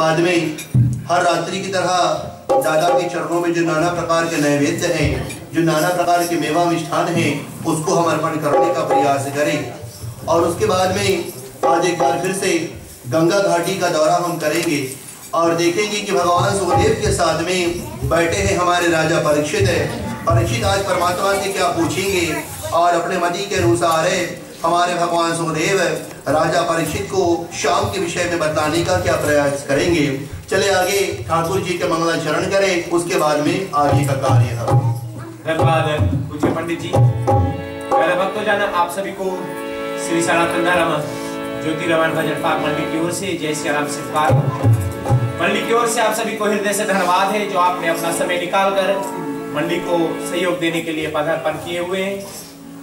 बाद में हर रात्रि की तरह दादा के चरणों में जो नाना प्रकार के नैवेद्य हैं, जो नाना प्रकार के मेवा मिष्ठान हैं, उसको हम अर्पण करने का प्रयास करें। और उसके बाद में आज एक बार फिर से गंगा घाटी का दौरा हम करेंगे और देखेंगे कि भगवान सुखदेव के साथ में बैठे हैं हमारे राजा परीक्षित है। परीक्षित आज परमात्मा से क्या पूछेंगे और अपने मति के अनुसार हमारे भगवान सुखदेव राजा परीक्षित को शाम के विषय में बताने का क्या प्रयास करेंगे। चले आगे ठाकुर जी के मंगलाचरण करें, उसके बाद में आगे का कार्य है। धन्यवाद पूज्य पंडित जी। पहले भक्तों आप सभी को श्री सनातन धर्म ज्योति रमन भजन पाक मंडली की ओर से जय श्री राम सिद्धार्थ मंडली की ओर से आप सभी को हृदय से धन्यवाद है जो आपने अपना समय निकालकर मंडली को सहयोग देने के लिए पदार्पण किए हुए हैं।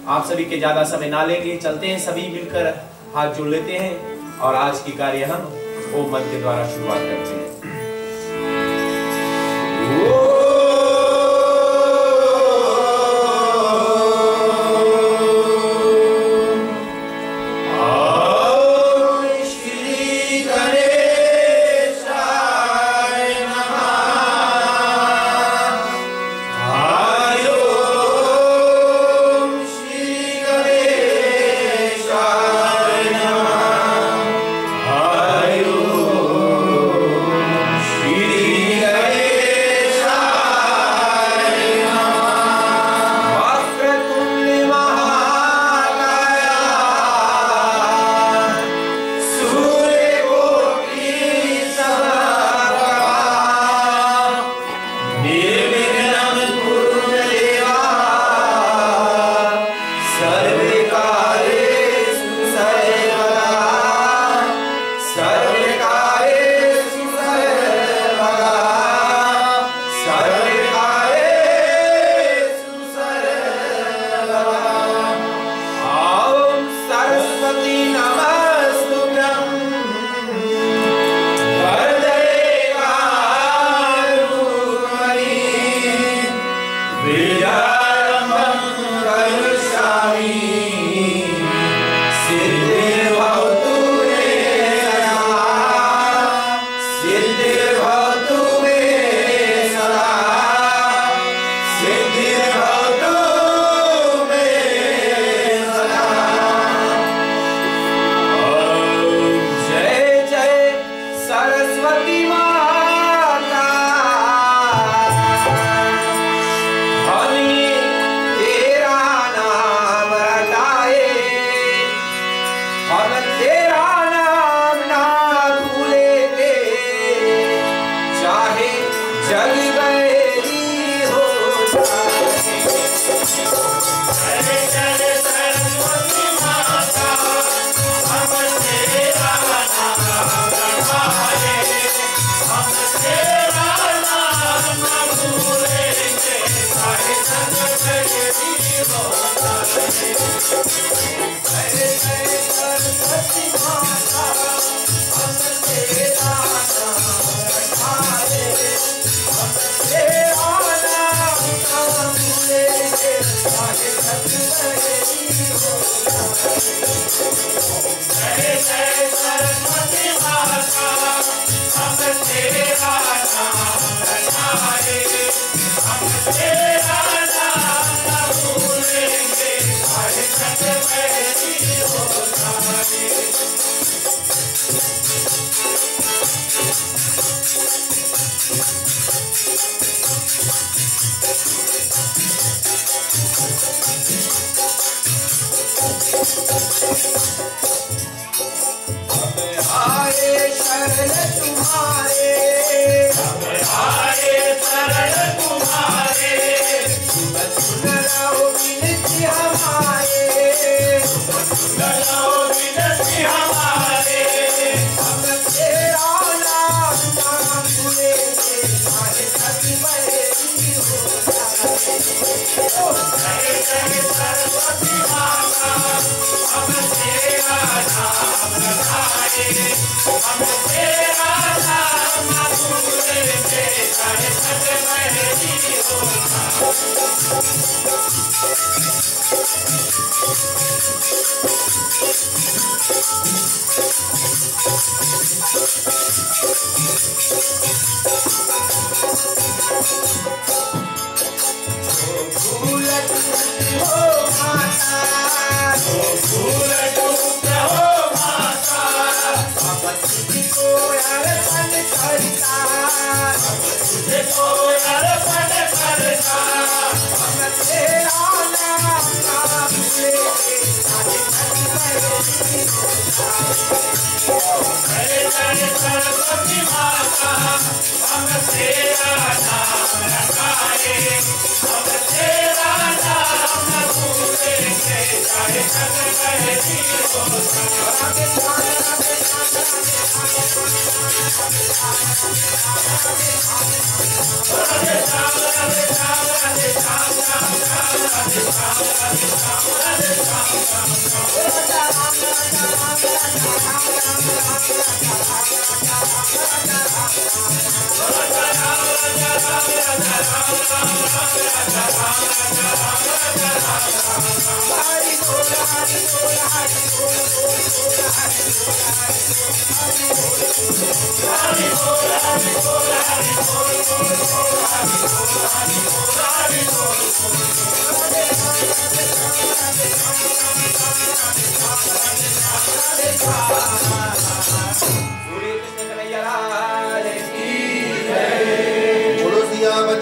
आप सभी के ज्यादा समय ना लेंगे, चलते हैं सभी मिलकर हाथ जोड़ लेते हैं और आज की कार्य हम ओम मंत्र के द्वारा शुरुआत करते हैं।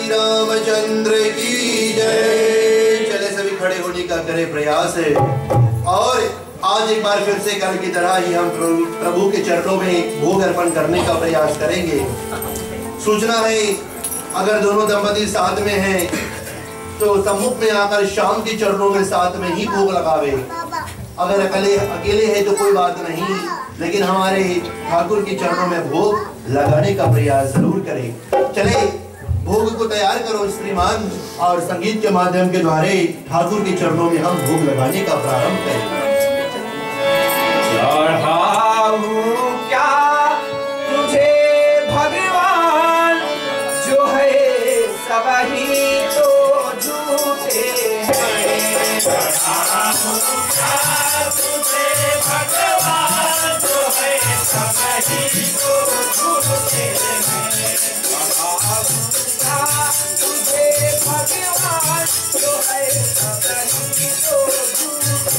रामचंद्र की जय। चले सभी खड़े होने का करे प्रयास है और आज एक बार फिर से कल की तरह ही हम प्रभु के चरणों में भोग अर्पण करने का प्रयास करेंगे। सूचना है अगर दोनों दंपति साथ में हैं तो सम्मुख में आकर शाम के चरणों में साथ में ही भोग लगावे। अगर अकेले है तो कोई बात नहीं, लेकिन हमारे ठाकुर के चरणों में भोग लगाने का प्रयास जरूर करें। चले भोग को तैयार करो श्रीमान और संगीत के माध्यम के द्वारा ठाकुर के चरणों में हम भोग लगाने का प्रारंभ करें। क्या तुझे भगवान जो है सब ही तो झूठे हैं। तुझे भगवान जो है सब ही तो झूठे हैं। तुझे भगवान जो है सब ही तो झूठे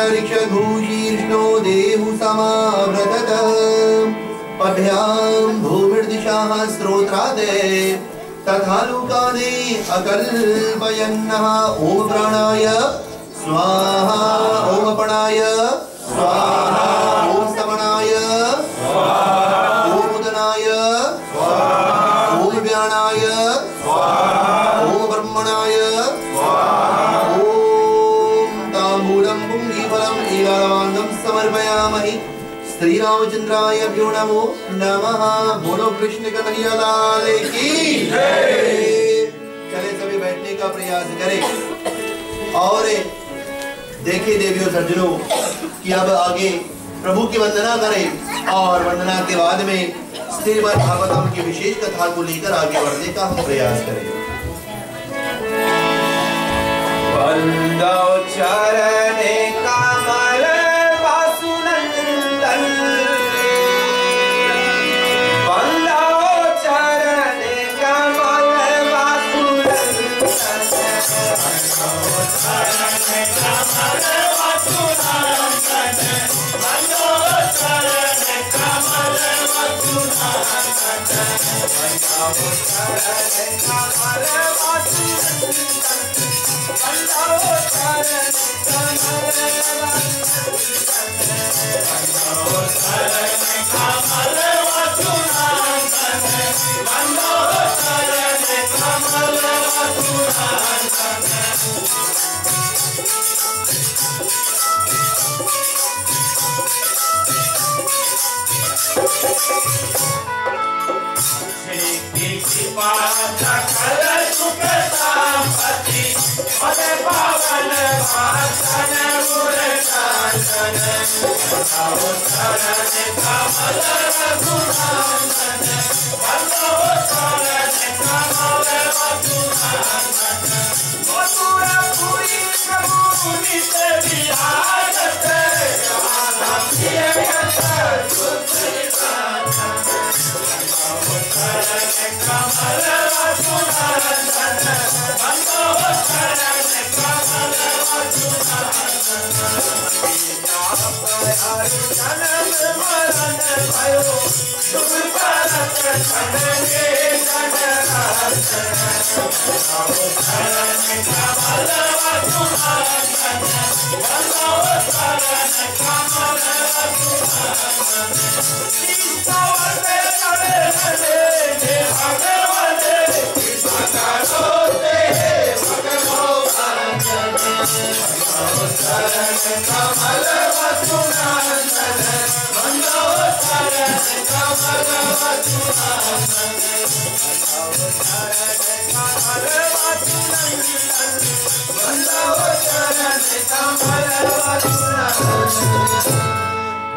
आसीदन्तरिक्षभूषीर्ष्णो देहु समाव्रततः पभ्यां भूमिर्दिशाः स्रोत्रादे तथा लोकादे अकल्पयन्नः ओम प्राणाय स्वाहा ओम अपानाय स्वाहा ओम समनाय स्वाहा ओम उदनाय स्वाहा ओम व्यानाय स्वाहा ओम ब्रह्मणाय स्वाहा ओम ताम्बूलं पुंगीफलम् ईलावांगं समर्पयामहि। श्री रामचंद्राय भ्यो नमो नमः। बोलो कृष्ण कन्हैया लाल की जय। चले सभी बैठने का प्रयास करें और देखे देवियों सज्जनों कि अब आगे प्रभु की वंदना करें और वंदना के बाद में श्रीमद् भागवतम की विशेष कथा को लेकर आगे बढ़ने का हम प्रयास करें। वंदो चरणे कमल वासुनंदन वंदो चरणे कमल वासुनंदन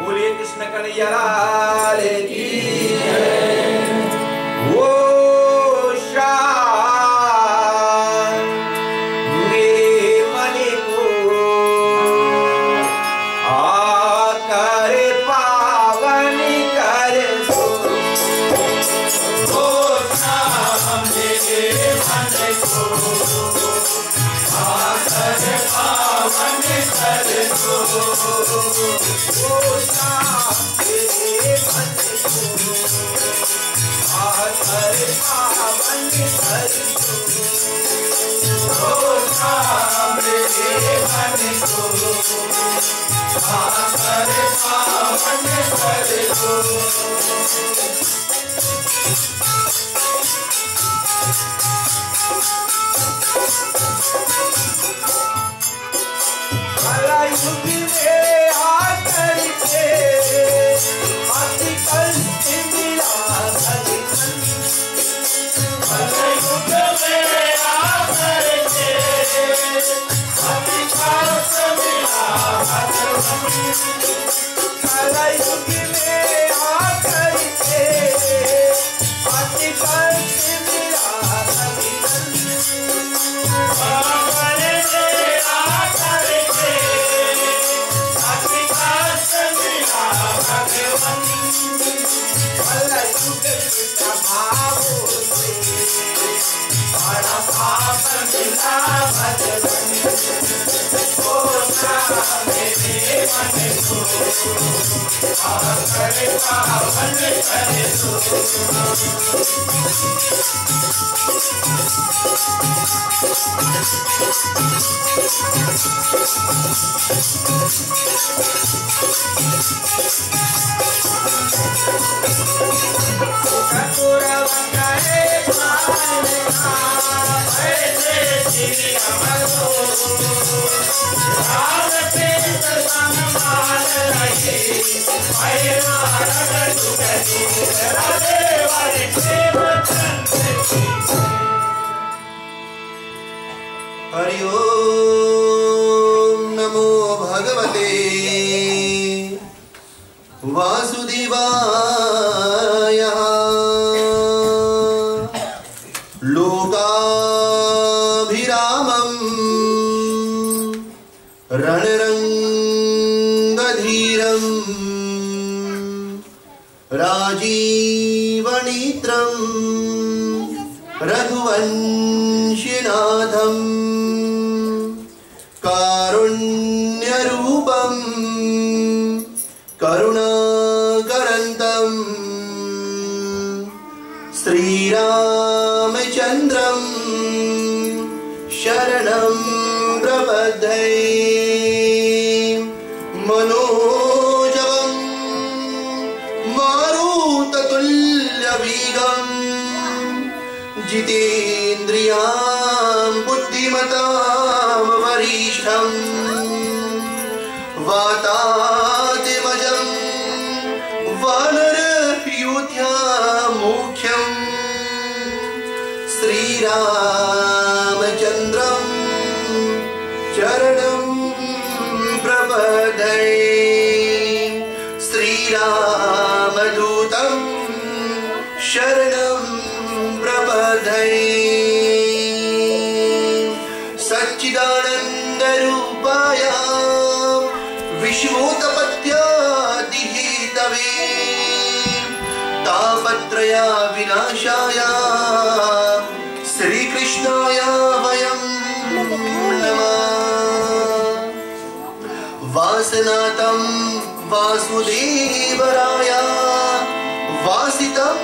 बोलिए कृष्ण कन्हैया लाल की जय। वो शान मेरे मन को आकर पावन कर सो। वो शान मेरे मन को आकर पावन कर सो। Oh, हरि ओम नमो भगवते वासुदेवाय। लोकाभिरामं रणरंगधीरं राजीवनेत्रं रघुवंशिनाथं कारुण्यरूपं करुणाकरन्तं श्रीरामचन्द्रं शरणं प्रपद्ये। मनोजवं मारुततुल्यवेगं जितेन्द्रियां बुद्धिमतां वरिष्ठं वातात्मजं वानरयोध्यामुख्यं श्रीरामचन्द्रं शरणं प्रपद्ये। श्रीरामदूतं शरणं प्रपद्ये। सच्चिदानन्दरूपाय विश्वोत्पत्त्यादिहेतवे तापत्रय विनाशाय श्रीकृष्णाय वयं नमः। वासनातं वासुदेवराय वासितं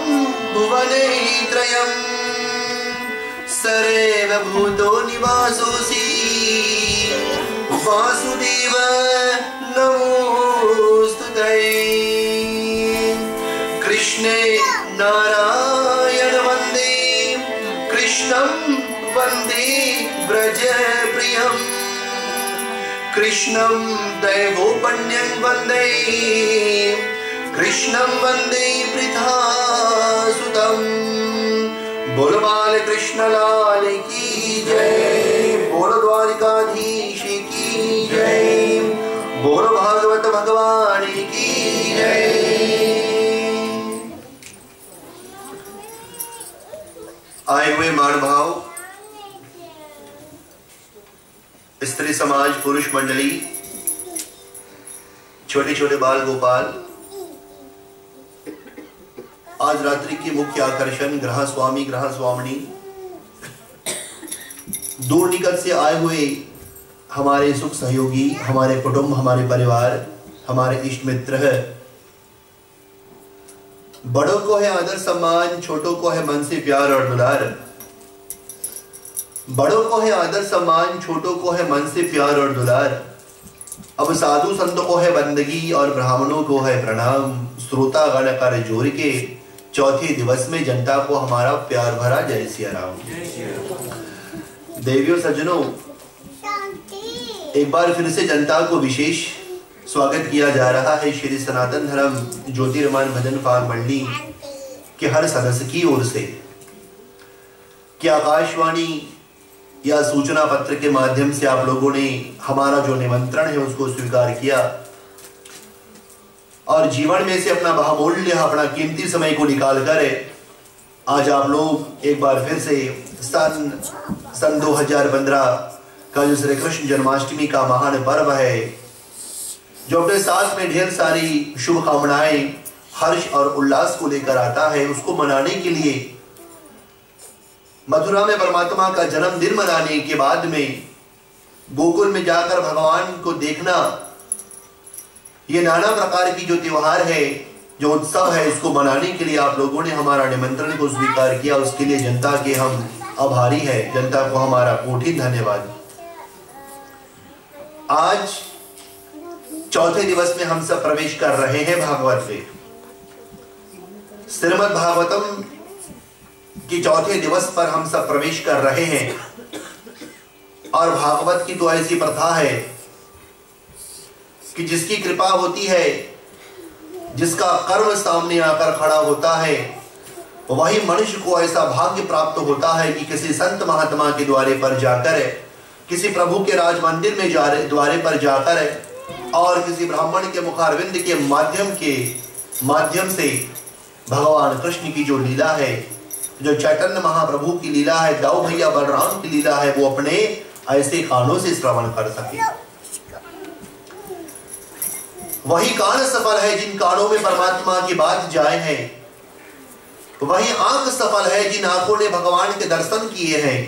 भुवनत्रयं सर्वभूतो निवासोऽसि वासुदेव नमोस्तुते। कृष्णे नारायण वन्दे कृष्णं वन्दे व्रजप्रियं कृष्णं दैवोपन्यं वन्दे कृष्णं वन्दे पृथासुतं। बोल बालकृष्ण लाल की जय, बोल द्वारिकाधीश की जय, बोल भागवत भगवान की जय। आए हुए महानुभाव, स्त्री समाज, पुरुष मंडली, छोटे छोटे बाल गोपाल, आज रात्रि के मुख्य आकर्षण ग्रह स्वामी ग्रह स्वामिनी, दूर निकट से आए हुए हमारे सुख सहयोगी, हमारे कुटुंब, हमारे परिवार, हमारे इष्ट मित्र है। बड़ों को है आदर सम्मान, छोटों को है मन से प्यार और दुलार। बड़ों को है आदर सम्मान, छोटों को है मन से प्यार और दुलार। अब साधु संतों को है बंदगी और ब्राह्मणों को है प्रणाम। श्रोता गण कर जोर के चौथे दिवस में जनता को हमारा प्यार भरा जय सिया राम। देवियों सज्जनों, एक बार फिर से जनता को विशेष स्वागत किया जा रहा है श्री सनातन धर्म ज्योतिर्मान भजन फाग मंडली के हर सदस्य की ओर से कि आकाशवाणी या सूचना पत्र के माध्यम से आप लोगों ने हमारा जो निमंत्रण है उसको स्वीकार किया और जीवन में से अपना बहुमूल्य अपना कीमती समय को निकाल कर आज आप लोग एक बार फिर से सन 2015 का जो श्री कृष्ण जन्माष्टमी का महान पर्व है, जो अपने साथ में ढेर सारी शुभकामनाएं हर्ष और उल्लास को लेकर आता है, उसको मनाने के लिए मथुरा में परमात्मा का जन्मदिन मनाने के बाद में गोकुल में जाकर भगवान को देखना, ये नाना प्रकार की जो त्योहार है, जो उत्सव है, उसको मनाने के लिए आप लोगों ने हमारा निमंत्रण को स्वीकार किया। उसके लिए जनता के हम आभारी है। जनता को हमारा कोटि धन्यवाद। आज चौथे दिवस में हम सब प्रवेश कर रहे हैं भागवत में। श्रीमद् भागवतम कि चौथे दिवस पर हम सब प्रवेश कर रहे हैं और भागवत की तो ऐसी प्रथा है कि जिसकी कृपा होती है, जिसका कर्म सामने आकर खड़ा होता है, वही मनुष्य को ऐसा भाग्य प्राप्त होता है कि किसी संत महात्मा के द्वारे पर जाकर, किसी प्रभु के राज मंदिर में द्वारे पर जाकर और किसी ब्राह्मण के मुखारविंद के माध्यम से भगवान कृष्ण की जो लीला है, जो चैतन्य महाप्रभु की लीला है, दाऊ भैया बलराम की लीला है, वो अपने ऐसे कानों से श्रवण कर सके। वही कान सफल है जिन कानों में परमात्मा की बात जाए है। वही आंख सफल है जिन आंखों ने भगवान के दर्शन किए हैं।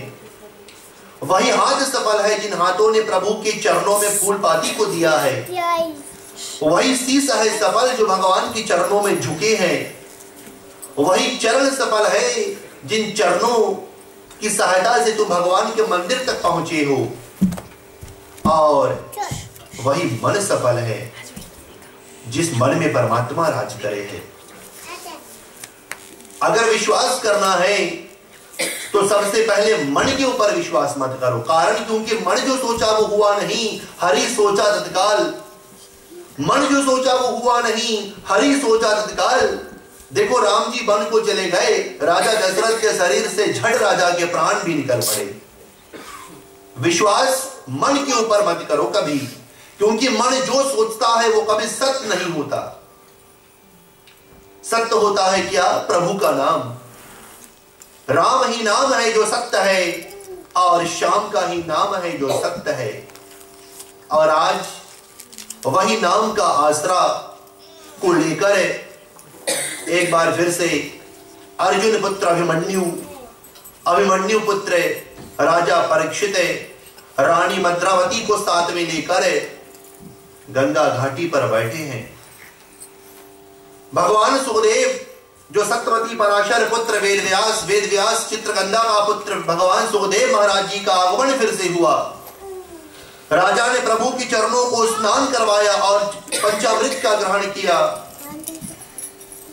वही हाथ सफल है जिन हाथों ने प्रभु के चरणों में फूल पाती को दिया है। वही शीश है सफल जो भगवान के चरणों में झुके हैं। वही चरण सफल है जिन चरणों की सहायता से तुम भगवान के मंदिर तक पहुंचे हो। और वही मन सफल है जिस मन में परमात्मा राज करे है। अगर विश्वास करना है तो सबसे पहले मन के ऊपर विश्वास मत करो। कारण क्योंकि मन जो सोचा वो हुआ नहीं, हरि सोचा तत्काल। मन जो सोचा वो हुआ नहीं, हरि सोचा तत्काल। देखो राम जी वन को चले गए, राजा दशरथ के शरीर से झड़ राजा के प्राण भी निकल पड़े। विश्वास मन के ऊपर मत करो कभी, क्योंकि मन जो सोचता है वो कभी सत्य नहीं होता। सत्य होता है क्या? प्रभु का नाम। राम ही नाम है जो सत्य है और श्याम का ही नाम है जो सत्य है। और आज वही नाम का आसरा को लेकर एक बार फिर से अर्जुन पुत्र अभिमन्यु पुत्र राजा परीक्षित रानी मद्रावती को साथ में लेकर गंगा घाटी पर बैठे हैं। भगवान सुखदेव जो सत्यवती पराशर पुत्र वेदव्यास चित्रगंधा का पुत्र भगवान सुखदेव महाराज जी का आगमन फिर से हुआ। राजा ने प्रभु के चरणों को स्नान करवाया और पंचामृत का ग्रहण किया।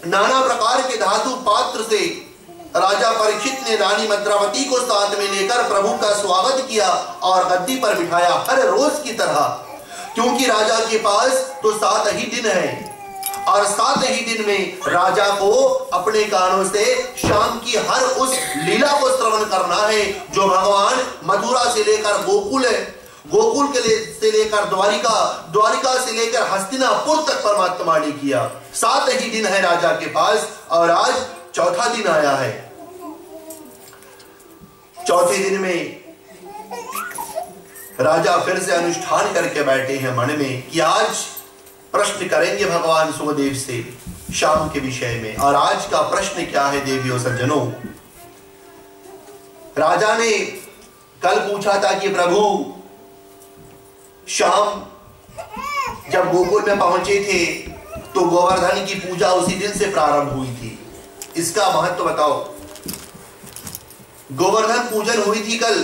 नाना प्रकार के धातु पात्र से राजा परीक्षित ने रानी मद्रावती को साथ में लेकर प्रभु का स्वागत किया और गद्दी पर बिठाया हर रोज की तरह, क्योंकि राजा के पास तो 7 ही दिन है और 7 ही दिन में राजा को अपने कानों से शाम की हर उस लीला को श्रवण करना है जो भगवान मथुरा से लेकर गोकुल से लेकर द्वारिका से लेकर हस्तिनापुर तक परमात्मा ने किया। 7 ही दिन है राजा के पास और आज चौथा दिन आया है। चौथे दिन में राजा फिर से अनुष्ठान करके बैठे हैं मन में कि आज प्रश्न करेंगे भगवान सुखदेव से शाम के विषय में। और आज का प्रश्न क्या है देवियों सज्जनों? राजा ने कल पूछा था कि प्रभु शाम जब गोकुल में पहुंचे थे तो गोवर्धन की पूजा उसी दिन से प्रारंभ हुई थी। इसका महत्व बताओ। गोवर्धन पूजन हुई थी कल,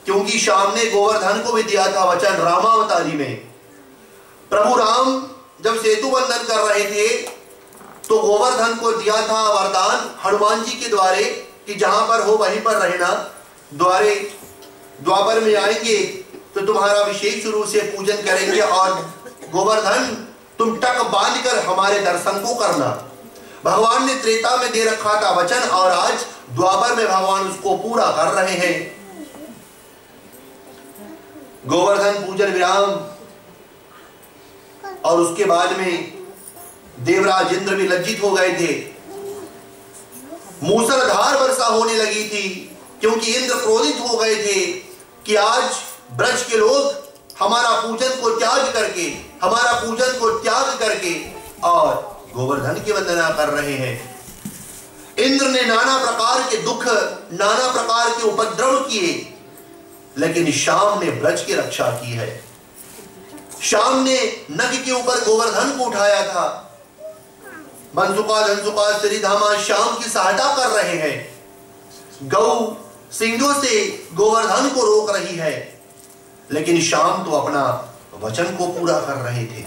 क्योंकि शाम ने गोवर्धन को भी दिया था वचन रामावतारी में प्रभु राम जब सेतु बंधन कर रहे थे तो गोवर्धन को दिया था वरदान हनुमान जी के द्वारे कि जहां पर हो वहीं पर रहना, द्वापर में आएंगे तो तुम्हारा विशेष रूप से पूजन करेंगे और गोवर्धन तुम टक बांधकर हमारे दर्शन को करना। भगवान ने त्रेता में दे रखा था वचन और आज द्वापर में भगवान उसको पूरा कर रहे हैं। गोवर्धन पूजन विराम और उसके बाद में देवराज इंद्र भी लज्जित हो गए थे। मूसलाधार वर्षा होने लगी थी क्योंकि इंद्र क्रोधित हो गए थे कि आज ब्रज के लोग हमारा पूजन को त्याग करके और गोवर्धन की वंदना कर रहे हैं। इंद्र ने नाना प्रकार के दुख, नाना प्रकार के उपद्रव किए, लेकिन शाम ने ब्रज की रक्षा की है। शाम ने नग के ऊपर गोवर्धन को उठाया था। मनसुका धनसुका श्रीधामा शाम की सहायता कर रहे हैं। गौ सिंहों से गोवर्धन को रोक रही है, लेकिन शाम तो अपना वचन को पूरा कर रहे थे।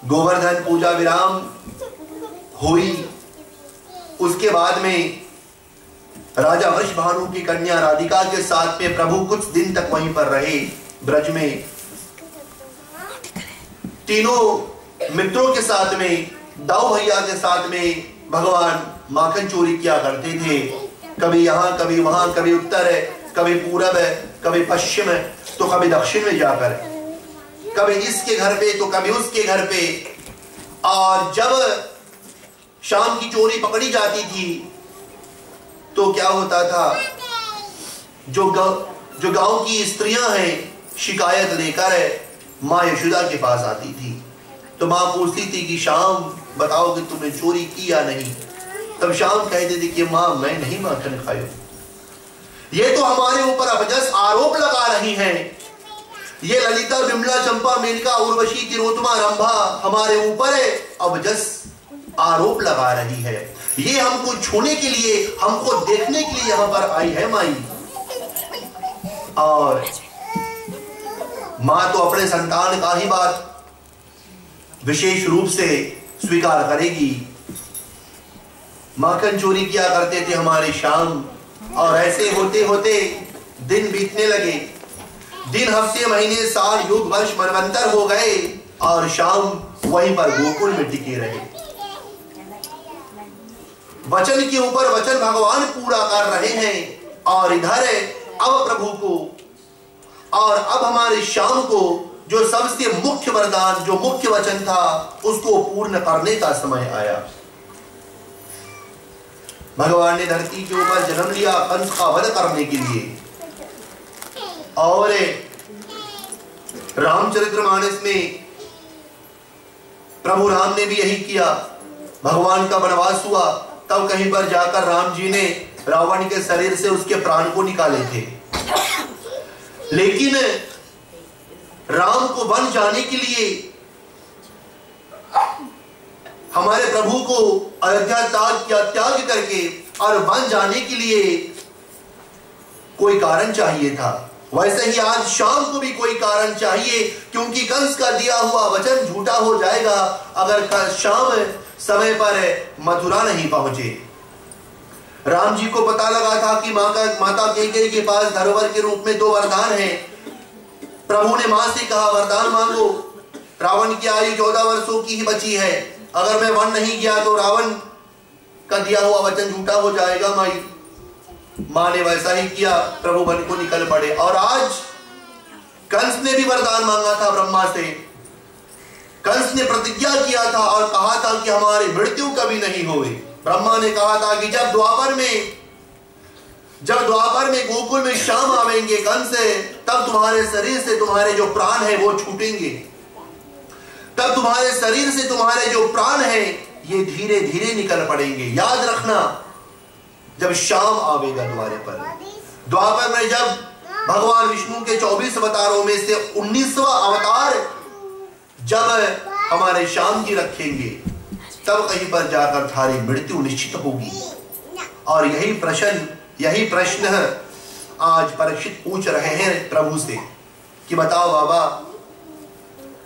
गोवर्धन पूजा विराम हुई। उसके बाद में राजा वृषभानु की कन्या राधिका के साथ में प्रभु कुछ दिन तक वहीं पर रहे ब्रज में। तीनों मित्रों के साथ में, दाऊ भैया के साथ में भगवान माखन चोरी किया करते थे। कभी यहाँ कभी वहां, कभी उत्तर है, कभी पूरब है, कभी पश्चिम है, तो कभी दक्षिण में जाकर, कभी इसके घर पे तो कभी उसके घर पे। और जब शाम की चोरी पकड़ी जाती थी तो क्या होता था, जो गांव की स्त्रियां हैं शिकायत लेकर माँ यशोदा के पास आती थी। तो माँ पूछती थी कि शाम बताओ कि तुमने चोरी की या नहीं। तब शाम कहती थी कि माँ मैं नहीं माखन खाया। ये तो हमारे ऊपर अबजस आरोप लगा रही हैं। ये ललिता, विमला, चंपा, मेनका, उर्वशी, तिलोत्तमा, रंभा हमारे ऊपर अबजस आरोप लगा रही है। ये हमको छूने के लिए, हमको देखने के लिए यहां पर आई है माई। और मां तो अपने संतान का ही बात विशेष रूप से स्वीकार करेगी। माखन चोरी किया करते थे हमारे शाम, और ऐसे होते होते दिन बीतने लगे। दिन, हफ्ते, महीने, साल, युग, वर्ष, मनवंतर हो गए और शाम वहीं पर गोकुल में टिके रहे। वचन के ऊपर वचन भगवान पूरा कर रहे हैं। और इधर अब प्रभु को और अब हमारे शाम को जो सबसे मुख्य वरदान, जो मुख्य वचन था, उसको पूर्ण करने का समय आया। भगवान ने धरती के ऊपर जन्म लिया कंस का वध करने के लिए। और रामचरितमानस में प्रभु राम ने भी यही किया। भगवान का वनवास हुआ, तब कहीं पर जाकर राम जी ने रावण के शरीर से उसके प्राण को निकाले थे। लेकिन राम को वन जाने के लिए, हमारे प्रभु को अयोध्या त्याग करके और वन जाने के लिए कोई कारण चाहिए था। वैसे ही आज शाम को भी कोई कारण चाहिए, क्योंकि कंस का दिया हुआ वचन झूठा हो जाएगा अगर शाम समय पर मथुरा नहीं पहुंचे। राम जी को पता लगा था कि माता कैकेयी के पास धरोहर के रूप में 2 वरदान हैं। प्रभु ने मां से कहा वरदान मांगो। रावण की आयु 14 वर्षों की ही बची है। अगर मैं वन नहीं गया तो रावण का दिया हुआ वचन झूठा हो जाएगा माई। मां ने वैसा ही किया, प्रभु वन को निकल पड़े। और आज कंस ने भी वरदान मांगा था ब्रह्मा से। कंस ने प्रतिज्ञा किया था और कहा था कि हमारी मृत्यु कभी नहीं होगी। ब्रह्मा ने कहा था कि जब द्वापर में गोकुल में शाम आवेंगे कंस, तब तुम्हारे शरीर से तुम्हारे जो प्राण है वो छूटेंगे। तब तुम्हारे शरीर से तुम्हारे जो प्राण है ये धीरे धीरे निकल पड़ेंगे। याद रखना, जब शाम आवेगा द्वारे पर, द्वापर में जब भगवान विष्णु के 24 अवतारों में से 19वां अवतार जब हमारे श्याम जी रखेंगे, तब कहीं पर जाकर थारी मृत्यु निश्चित होगी। और यही प्रश्न आज परीक्षित पूछ रहे हैं प्रभु से कि बताओ बाबा,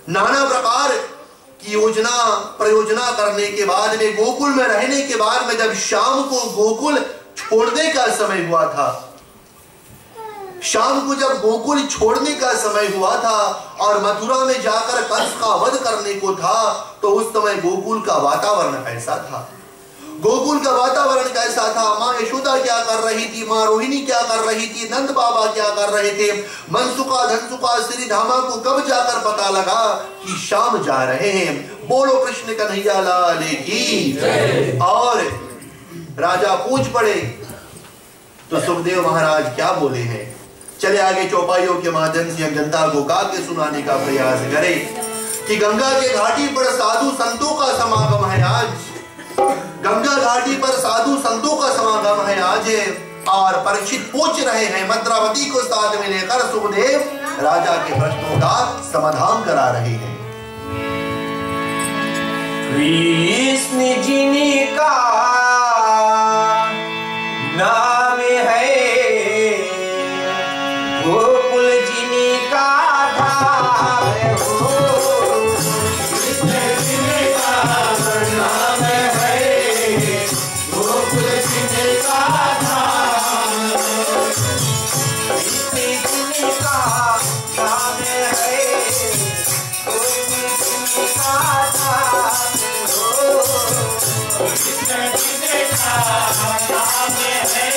नाना प्रकार की योजना प्रयोजना करने के बाद में, गोकुल में रहने के बाद में, जब शाम को गोकुल छोड़ने का समय हुआ था, शाम को जब गोकुल छोड़ने का समय हुआ था और मथुरा में जाकर कंस का वध करने को था, तो उस समय गोकुल का वातावरण कैसा था? गोकुल का वातावरण कैसा था? माँ यशोदा क्या कर रही थी, माँ रोहिणी क्या कर रही थी, नंद बाबा क्या कर रहे थे? मनसुखा धनसुखा श्रीधामा को कब जाकर पता लगा कि शाम जा रहे हैं? बोलो कृष्ण कन्हैया लाल की। और राजा पूछ पड़े तो सुखदेव महाराज क्या बोले हैं? चले आगे चौपाइयों के माध्यम से हम जनता को गा के सुनाने का प्रयास करें कि गंगा के घाटी पर साधु संतों का समागम है आज, गंगा घाटी पर साधु संतों का समागम है आज, और परीक्षित पूछ रहे हैं मद्रावती को साथ में लेकर सुखदेव राजा के प्रश्नों का समाधान करा रहे हैं। कृष्ण जी का नाम है, गोकुल जी का धाम हो। कृष्ण जी का नाम है, गोकुल जी का धाम। कृष्ण जी का नाम है, गोकुल जी का धाम हो। कृष्ण जी का नाम है,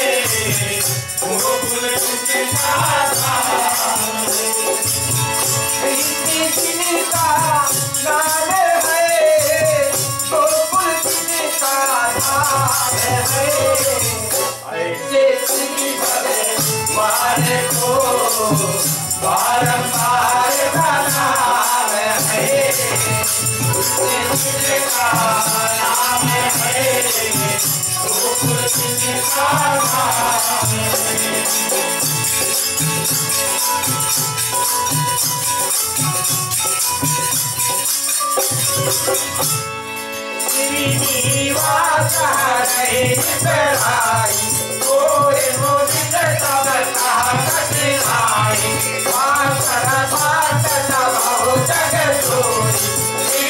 गोकुल जी का धाम। कृष्ण जी का नाम है, गोकुल जी का धाम है। ऐसे श्री भगवान को बारंबार नाम है। कृष्ण जी का नाम है, गोकुल जी का धाम है। श्रीनिवास हरे नितराई, गोरे मोदित सब कहा कठिनाई। मातर मात नभो जग सोई,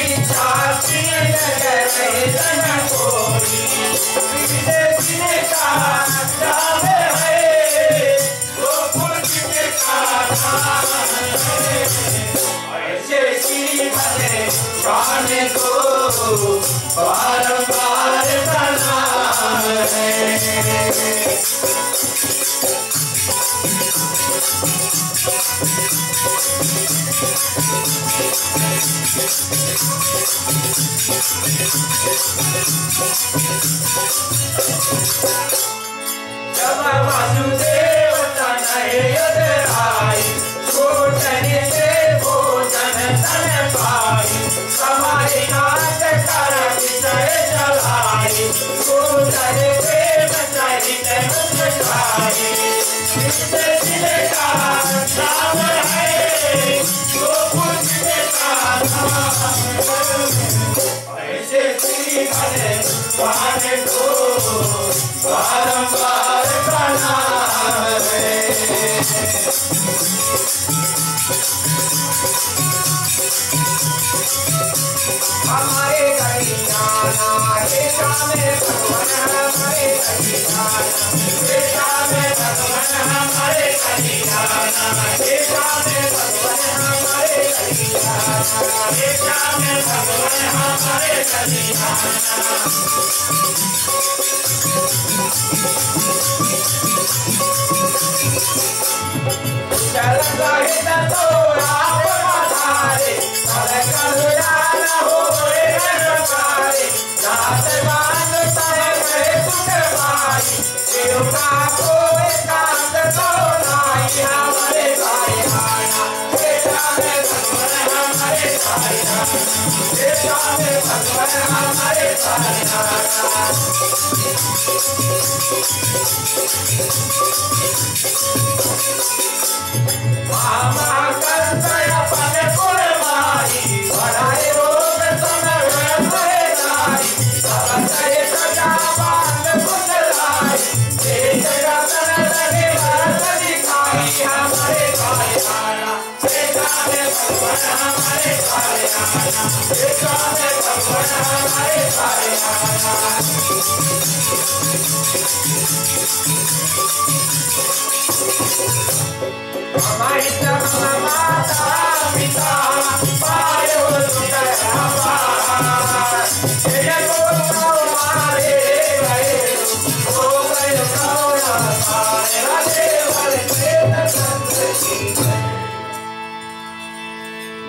इच्छा प्रिय जगत जन कोई। कृष्ण का नाम है, गोकुल जी का धाम है। ऐसे श्री भगवान को बारंबार प्रणाम है। जब वासुदेव तनय यदराई, छोटन से भोजन तन पाई। हमारे नाथ कर विषय चलाई, गोचर प्रेम सहित मुख खाई। कृष्ण जी का नाम है, गोकुल जी का धाम है। ऐसे श्री भगवान को बारंबार प्रणाम है। हमारे कल्याणा हे श्याम भगवान, हमारे कल्याणा हे श्याम भगवान, हमारे कल्याणा हे श्याम भगवान, हमारे कल्याणा हे श्याम भगवान, हमारे कल्याणा। चल सहित तो आप आधारे, चल कल्याण हो रे जात मान तय सुख पाई। देवता को एकांत तो नाई, हमारे भाईहाना हे श्याम भगवान, हमारे भाईहाना हे श्याम भगवान, हमारे भाईहाना। मामा कंसय पद कुल माही, बढ़ाए रोग समय भय नारी। सब जय सजा बांध कुल लाई, देश रतन लगे भरत दिखाई। हमारे भाईहाना हे श्याम भगवान, हमारे भाईहाना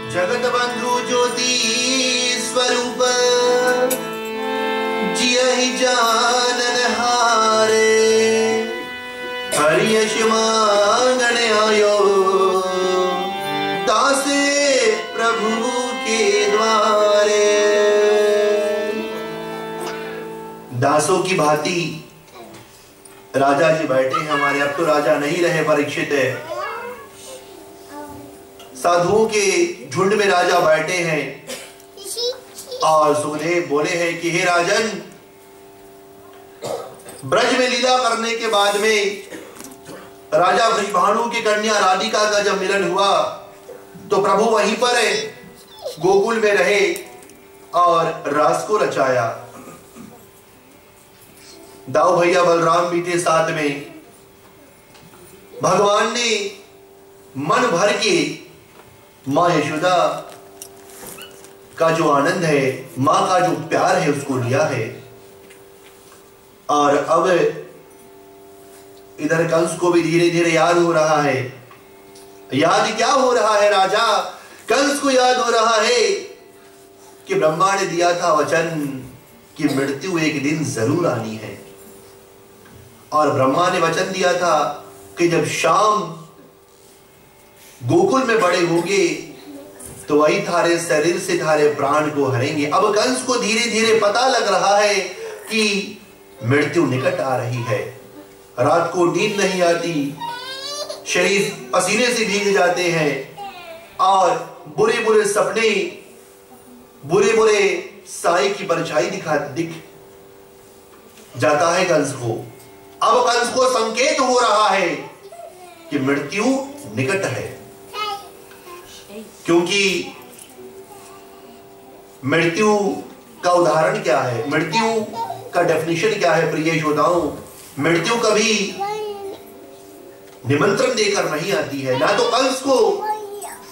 जगत बंधु ज्योति स्वरूप जियहि जानन हारे, हरि यश मांगन आयो दासे प्रभु के द्वारे। दासों की भांति राजा जी बैठे हैं हमारे। अब तो राजा नहीं रहे, परीक्षित है। साधुओं के झुंड में राजा बैठे हैं और सुखदेव बोले हैं कि हे राजन, ब्रज में लीला करने के बाद में राजा वृषभानु की कन्या राधिका का जब मिलन हुआ तो प्रभु वहीं पर गोकुल में रहे और रास को रचाया। दाऊ भैया बलराम भी थे साथ में। भगवान ने मन भर के माँ यशोदा का जो आनंद है, माँ का जो प्यार है, उसको लिया है। और अब इधर कंस को भी धीरे धीरे याद हो रहा है। याद क्या हो रहा है राजा? कंस को याद हो रहा है कि ब्रह्मा ने दिया था वचन कि मृत्यु एक दिन जरूर आनी है। और ब्रह्मा ने वचन दिया था कि जब शाम गोकुल में बड़े होंगे तो वही थारे शरीर से थारे प्राण को हरेंगे। अब कंस को धीरे धीरे पता लग रहा है कि मृत्यु निकट आ रही है। रात को नींद नहीं आती, शरीर पसीने से भीग जाते हैं और बुरे बुरे सपने, बुरे बुरे साए की परछाई दिख जाता है कंस को। अब कंस को संकेत हो रहा है कि मृत्यु निकट है, क्योंकि मृत्यु का उदाहरण क्या है, मृत्यु का डेफिनेशन क्या है प्रिय श्रोताओं? मृत्यु कभी निमंत्रण देकर नहीं आती है। ना तो कंस को,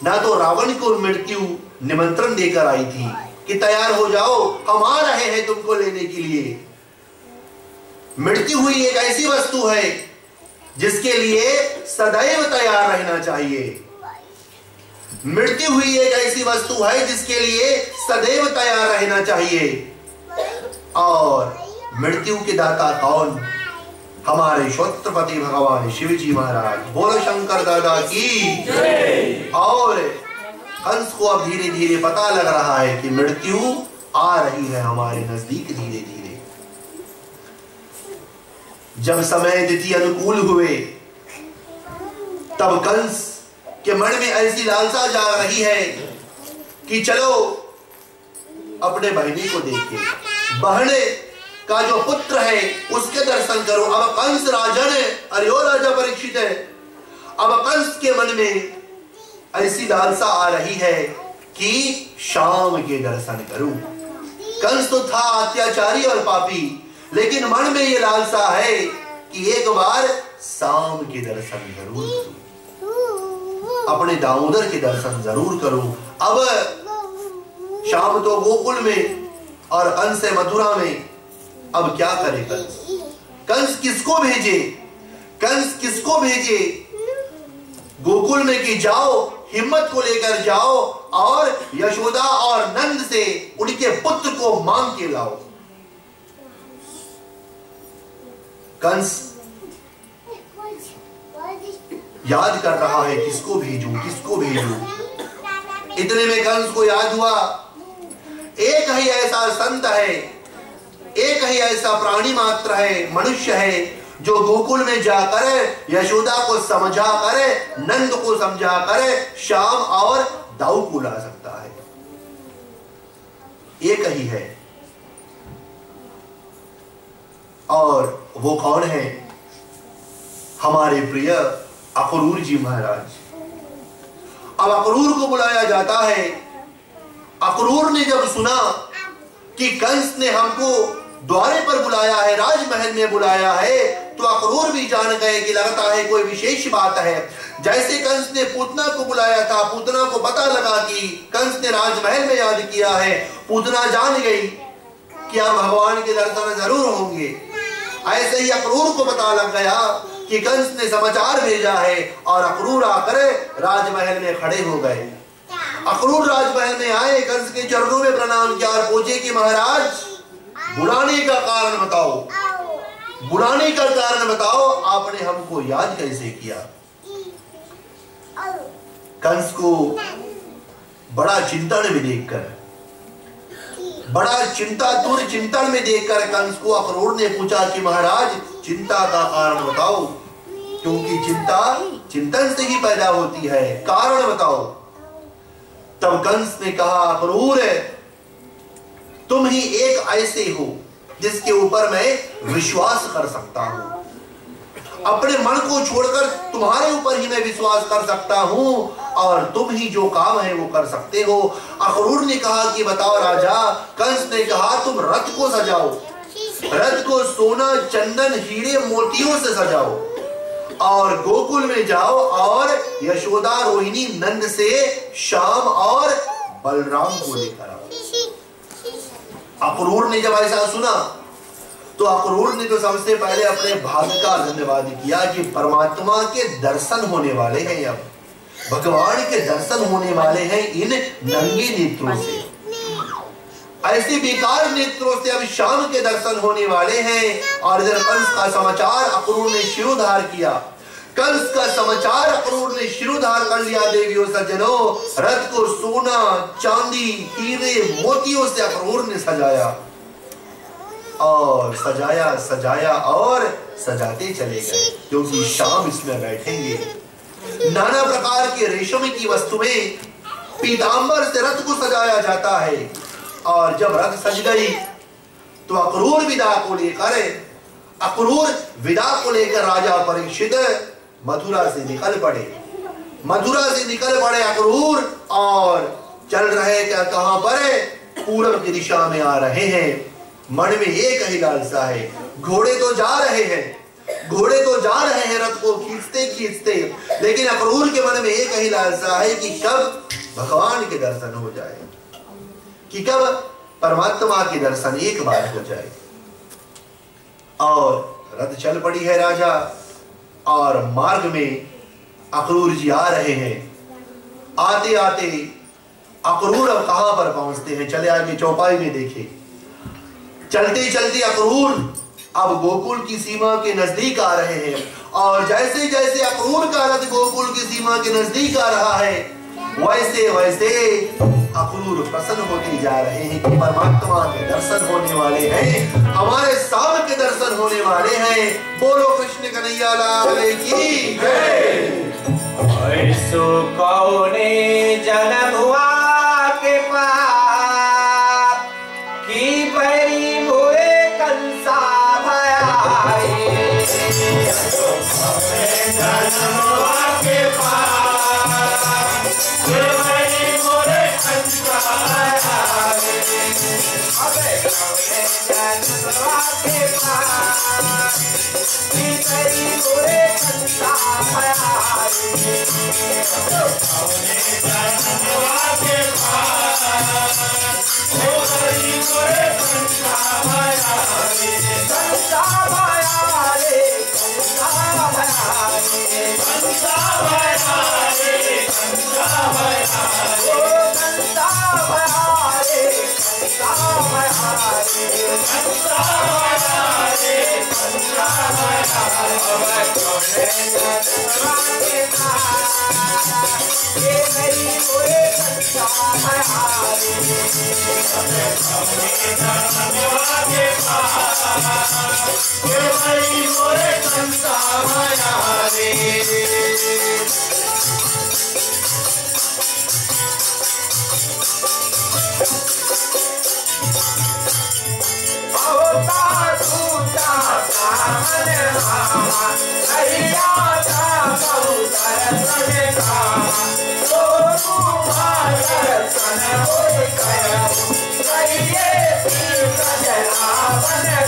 ना तो रावण को मृत्यु निमंत्रण देकर आई थी कि तैयार हो जाओ, हम आ रहे हैं तुमको लेने के लिए। मृत्यु हुई एक ऐसी वस्तु है जिसके लिए सदैव तैयार रहना चाहिए। मृत्यु हुई एक ऐसी वस्तु है जिसके लिए सदैव तैयार रहना चाहिए। और मृत्यु के दाता कौन? हमारे छत्रपति भगवान शिव जी महाराज। बोलो शंकर दादा की। और कंस को अब धीरे धीरे पता लग रहा है कि मृत्यु आ रही है हमारे नजदीक धीरे धीरे। जब समय तिथि अनुकूल हुए तब कंस के मन में ऐसी लालसा जाग रही है कि चलो अपने बहनी को देखे, बहन का जो पुत्र है उसके दर्शन करो। अब कंस राजन है, अरे ओ राजा परीक्षित है, अब कंस के मन में ऐसी लालसा आ रही है कि शाम के दर्शन करूं। कंस तो था अत्याचारी और पापी, लेकिन मन में ये लालसा है कि एक बार शाम के दर्शन जरूर करूं, अपने दामोदर के दर्शन जरूर करूं। अब शाम तो गोकुल में और अंश है मथुरा में। अब क्या करे कंस? कंस किसको भेजे? कंस किसको भेजे गोकुल में कि जाओ, हिम्मत को लेकर जाओ और यशोदा और नंद से उनके पुत्र को मांग के लाओ। कंस याद कर रहा है किसको भेजूं, किसको भेजूं। इतने में कंस को याद हुआ एक ही ऐसा संत है, एक ही ऐसा प्राणी मात्र है, मनुष्य है जो गोकुल में जाकर यशोदा को समझा कर, नंद को समझा कर श्याम और दाऊ को ला सकता है। एक ही है। और वो कौन है? हमारे प्रिय अक्रूर जी महाराज। अब अक्रूर को बुलाया जाता है। अक्रूर ने जब सुना कि कंस ने हमको द्वारे पर बुलाया है, राजमहल में बुलाया है, तो अक्रूर भी जान गए कि लगता है कोई विशेष बात है। जैसे कंस ने पूतना को बुलाया था, पूतना को पता लगा कि कंस ने राजमहल में याद किया है, पूतना जान गई कि अब भगवान के दर्शन जरूर होंगे। ऐसे ही अक्रूर को पता लग गया कि कंस ने समाचार भेजा है, और अक्रूर आकर राजमहल में खड़े हो गए। अक्रूर राजमहल में आए, कंस के चरणों में प्रणाम किया और पूछे कि महाराज, बुलाने का कारण बताओ, बुलाने का कारण बताओ, आपने हमको याद कैसे किया। कंस को बड़ा चिंतन में देखकर, बड़ा चिंतन में देखकर कंस को अक्रूर ने पूछा कि महाराज, चिंता का कारण बताओ, क्योंकि चिंता चिंतन से ही पैदा होती है, कारण बताओ। तब कंस ने कहा, अक्रूर, तुम ही एक ऐसे हो जिसके ऊपर मैं विश्वास कर सकता हूं। अपने मन को छोड़कर तुम्हारे ऊपर ही मैं विश्वास कर सकता हूं, और तुम ही जो काम है वो कर सकते हो। अक्रूर ने कहा कि बताओ राजा। कंस ने कहा, तुम रथ को सजाओ, रथ को सोना, चंदन, हीरे, मोतियों से सजाओ, और गोकुल में जाओ और यशोदा, रोहिणी, नंद से श्याम और बलराम को लेकर आओ। अक्रूर ने जब ऐसा सुना तो अक्रूर ने तो सबसे पहले अपने भाग्य का धन्यवाद किया कि परमात्मा के दर्शन होने वाले हैं, अब भगवान के दर्शन होने वाले हैं इन नंगे नेत्रों से, ऐसे बेकार नेत्रों से अब श्याम के दर्शन होने वाले हैं। और इधर कंस का समाचार अक्रूर ने शिरोधार किया, कंस का समाचार अक्रूर ने शिरोधार कर लिया। देवियों सज्जनों, रथ को सोना, चांदी, हीरे, मोतियों से अक्रूर ने सजाया, और सजाया सजाया और सजाते चले गए, क्योंकि शाम इसमें बैठेंगे। नाना प्रकार के रेशम की वस्तुएं, पीतांबर से रथ को सजाया जाता है, और जब रथ सज गई तो अक्रूर विदा को लेकर राजा परीक्षित मथुरा से निकल पड़े अक्रूर, और चल रहे क्या, कहां पर, पूर्व की दिशा में आ रहे हैं। मन में एक ही लालसा है, घोड़े तो जा रहे हैं रथ को खींचते, लेकिन अक्रूर के मन में एक ही लालसा है कि कब भगवान के दर्शन हो जाए, कि कब परमात्मा के दर्शन एक बार हो जाए। और रथ चल पड़ी है राजा, और मार्ग में अक्रूर जी आ रहे हैं। आते आते अक्रूर अब कहां पर पहुंचते हैं, चले आगे चौपाई में देखे। चलते चलते अक्रूर अब गोकुल की सीमा के नजदीक आ रहे हैं, और जैसे जैसे अक्रूर का रथ गोकुल की सीमा के नजदीक आ रहा है, वैसे वैसे अक्रूर प्रसन्न होते जा रहे हैं कि परमात्मा के दर्शन होने वाले हैं, हमारे शाम के दर्शन होने वाले हैं। बोलो कृष्ण कन्हैया लाल की जय। ऐसो कौने जन्म हुआ के पाप, की बड़ी मोरे कंसा भयाए। ऐसो कौने जन्म हुआ के पाप, की बड़ी मोरे कंसा भयाए। अबे कौने जन्म हुआ के पाप, की बड़ी मोरे कंसा भयाए। कौने जन्म हुआ के पाप, की बड़ी मोरे कंसा भयाए। कंसा भयाए, कंसा भयाए, कंसा भयाए, कंसा भयाए, ओ कंसा भयाए, कंसा भयाए, कंसा भयाए, कंसा भयाए। कौने जन्म के पाप, ये मेरी मोरे कंसा भयाए। कौने जन्म के पाप, ये मेरी मोरे कंसा भयाए। दर्शन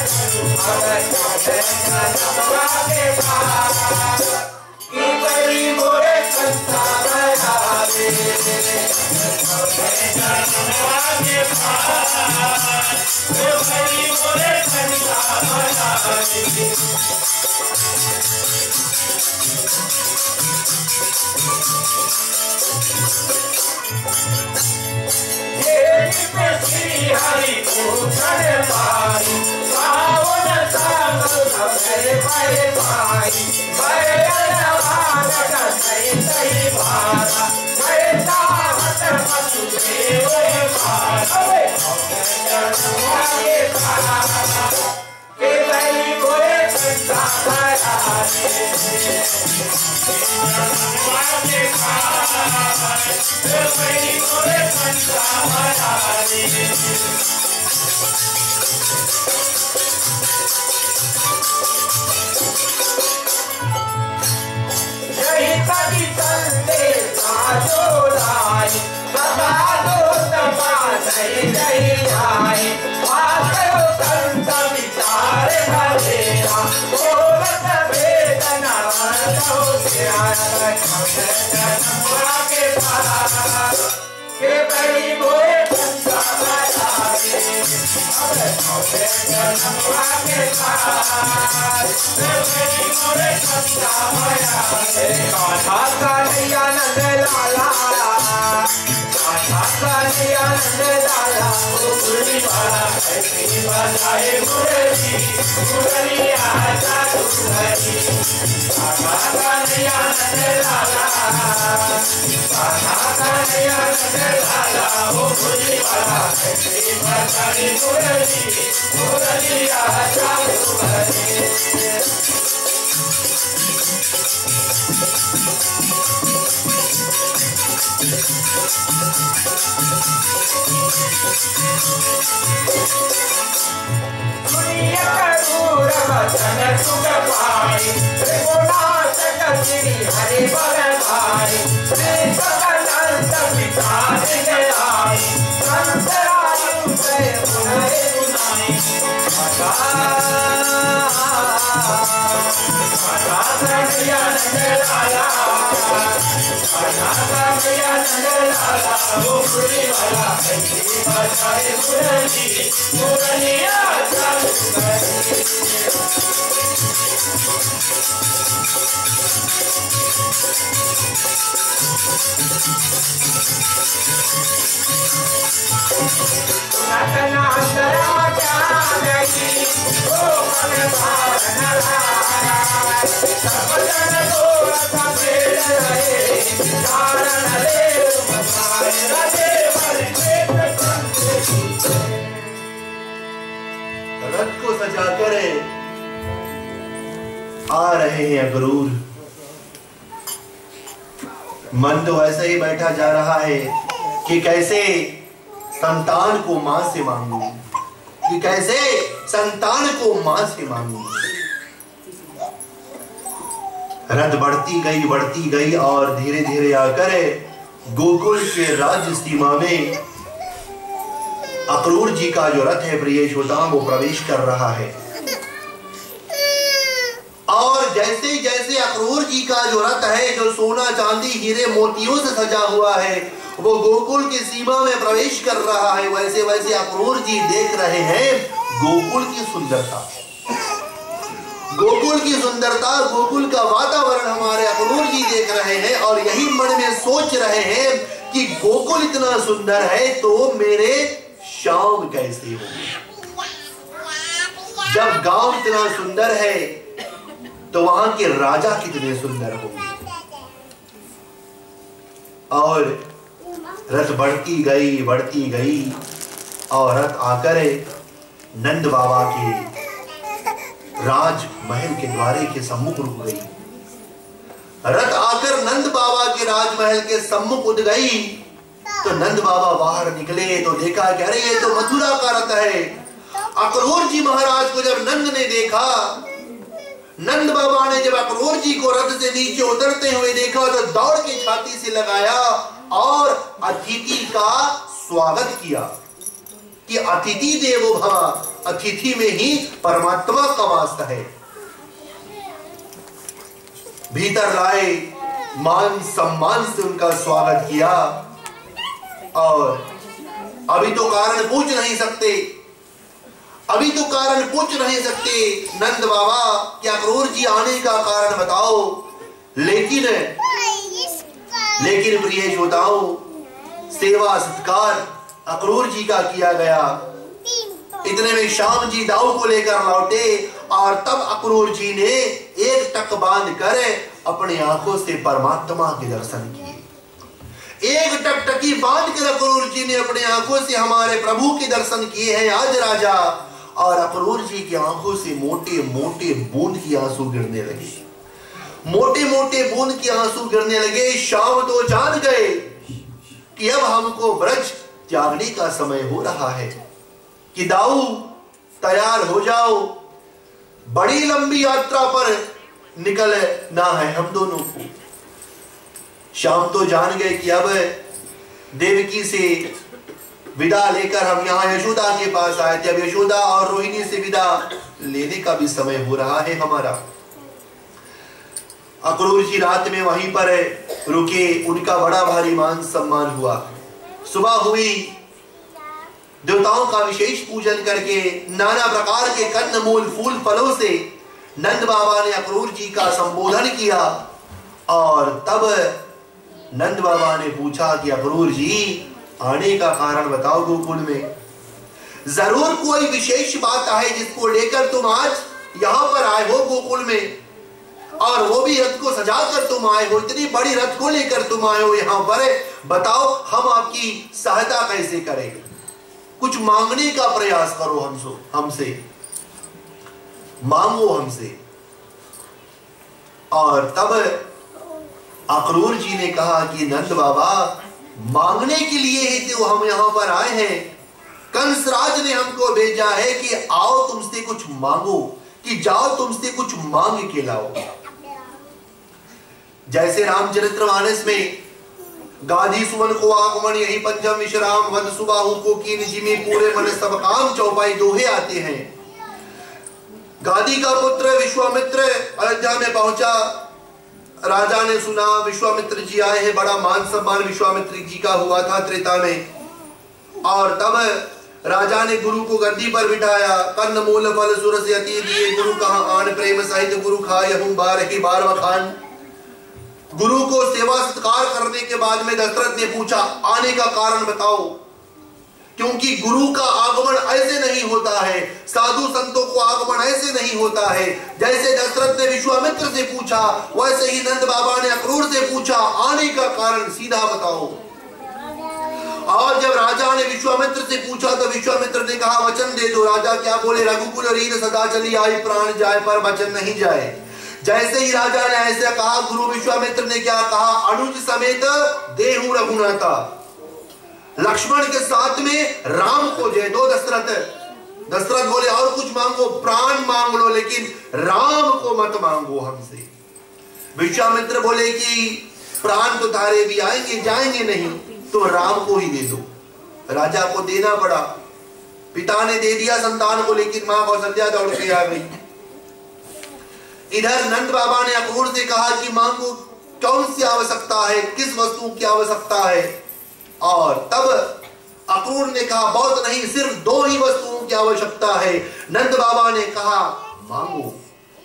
रथ को सजाकर आ रहे हैं अक्रूर। मन तो ऐसे ही बैठा जा रहा है कि कैसे संतान को मां से मांगू, कि कैसे संतान को मां से मांगू। रथ बढ़ती गई और धीरे धीरे आकर गोकुल के राज्य सीमा में अक्रूर जी का जो रथ है प्रिय श्रोता वो प्रवेश कर रहा है। और जैसे जैसे अक्रूर जी का जो रथ है जो सोना चांदी हीरे मोतियों से सजा हुआ है वो गोकुल की सीमा में प्रवेश कर रहा है, वैसे वैसे अक्रूर जी देख रहे हैं गोकुल की सुंदरता, गोकुल की सुंदरता, गोकुल का वातावरण हमारे अक्रूर जी देख रहे हैं और यही मन में सोच रहे हैं कि गोकुल इतना सुंदर है तो मेरे शाम कैसे होगी। जब गांव इतना सुंदर है तो वहां के राजा कितने सुंदर होंगे। और रथ बढ़ती गई और रथ आकर नंद बाबा के राजमहल के द्वारे के सम्मुख रुक गई। रथ आकर नंद बाबा के राजमहल के सम्मुख उठ गई तो नंद बाबा बाहर निकले तो देखा कि अरे ये तो मथुरा का रथ है। अक्रूर जी महाराज को जब नंद ने देखा, नंद बाबा ने जब अक्रूर जी को रथ से नीचे उतरते हुए देखा तो दौड़ के छाती से लगाया और अतिथि का स्वागत किया। कि अतिथि देवो भव, अतिथि में ही परमात्मा का वास है। भीतर लाए, मान सम्मान से उनका स्वागत किया। और अभी तो कारण पूछ नहीं सकते, अभी तो कारण पूछ नहीं सकते नंद बाबा कि अक्रूर जी आने का कारण बताओ। लेकिन प्रिय श्रोताओं, सेवा सत्कार अक्रूर जी का किया गया। इतने में श्याम जी दाऊ को लेकर लौटे और तब अक्रूर जी ने एक टक बांध कर अपनी आंखों से परमात्मा के दर्शन किए। एक टकटकी बांध कर अक्रूर जी ने अपनी आंखों से हमारे प्रभु के दर्शन किए हैं आज राजा। और अक्रूर जी की आंखों से मोटे मोटे बूंद की आंसू गिरने लगे, मोटे मोटे बूंद के आंसू गिरने लगे। श्याम तो जान गए कि अब हमको ब्रज त्यागने का समय हो रहा है, कि दाऊ तैयार हो जाओ, बड़ी लंबी यात्रा पर निकलना है हम दोनों को। श्याम तो जान गए कि अब देवकी से विदा लेकर हम यहाँ यशोदा के पास आए थे, अब यशोदा और रोहिणी से विदा लेने का भी समय हो रहा है हमारा। अक्रूर जी रात में वहीं पर रुके, उनका बड़ा भारी मान सम्मान हुआ। सुबह हुई, देवताओं का विशेष पूजन करके नाना प्रकार के कंद मूल फूल फलों से नंद बाबा ने अक्रूर जी का संबोधन किया। और तब नंद बाबा ने पूछा कि अक्रूर जी आने का कारण बताओ गोकुल में। जरूर कोई विशेष बात है जिसको लेकर तुम आज यहाँ पर आए हो गोकुल में, और वो भी रथ को सजाकर तुम आए हो, इतनी बड़ी रथ को लेकर तुम आए हो यहाँ पर। बताओ हम आपकी सहायता कैसे करें, कुछ मांगने का प्रयास करो हमसे, मांगो हमसे। और तब अक्रूर जी ने कहा कि नंद बाबा मांगने के लिए ही तो हम यहां पर आए हैं। कंसराज ने हमको भेजा है कि आओ तुमसे कुछ मांगो, कि जाओ तुमसे कुछ मांग के लाओ। जैसे रामचरितमानस में गाधी सुमन को आगमन यही पंचम विश्राम वध सुबाहु को कीन जिमी पूरे मन सब काम चौपाई दोहे आते हैं। गाधी का पुत्र विश्वामित्र अयोध्या में पहुंचा, राजा ने सुना विश्वामित्र जी आए हैं, बड़ा मान सम्मान विश्वामित्र जी का हुआ था त्रेता में। और तब राजा ने गुरु को गद्दी पर बिठाया, कन्न मूल फल सुरस यति दिए गुरु कहां आन प्रेम सहित गुरु खाए हूं बारही बार बखान। गुरु को सेवा सत्कार करने के बाद में दशरथ ने पूछा आने का कारण बताओ, क्योंकि गुरु का आगमन ऐसे नहीं होता है, साधु संतों को आगमन ऐसे नहीं होता है। जैसे दशरथ ने विश्वामित्र से पूछा, वैसे ही नंद बाबा ने अक्रूर से पूछा आने का कारण सीधा बताओ। और जब राजा ने विश्वामित्र से पूछा तो विश्वामित्र ने कहा वचन दे दो। राजा क्या बोले, रघुकुल रीत सदा चली आई प्राण जाए पर वचन नहीं जाए। जैसे ही राजा ने ऐसा कहा, गुरु विश्वामित्र ने क्या कहा, अनुज समेत देहु रघुनाथा, लक्ष्मण के साथ में राम को दे दो। दशरथ बोले और कुछ मांगो, प्राण मांग लो, लेकिन राम को मत मांगो हमसे। विश्वामित्र बोले कि प्राण तो तारे भी आएंगे जाएंगे नहीं, तो राम को ही दे दो। राजा को देना पड़ा, पिता ने दे दिया संतान को, लेकिन मां कौशल्या दौड़ के आ गई। इधर नंद बाबा ने अक्रूर से कहा कि मां को कौन सी आवश्यकता है, किस वस्तु की आवश्यकता है। और तब अक्रूर ने कहा बहुत नहीं, सिर्फ दो ही वस्तुओं की आवश्यकता है। नंद बाबा ने कहा मांगो,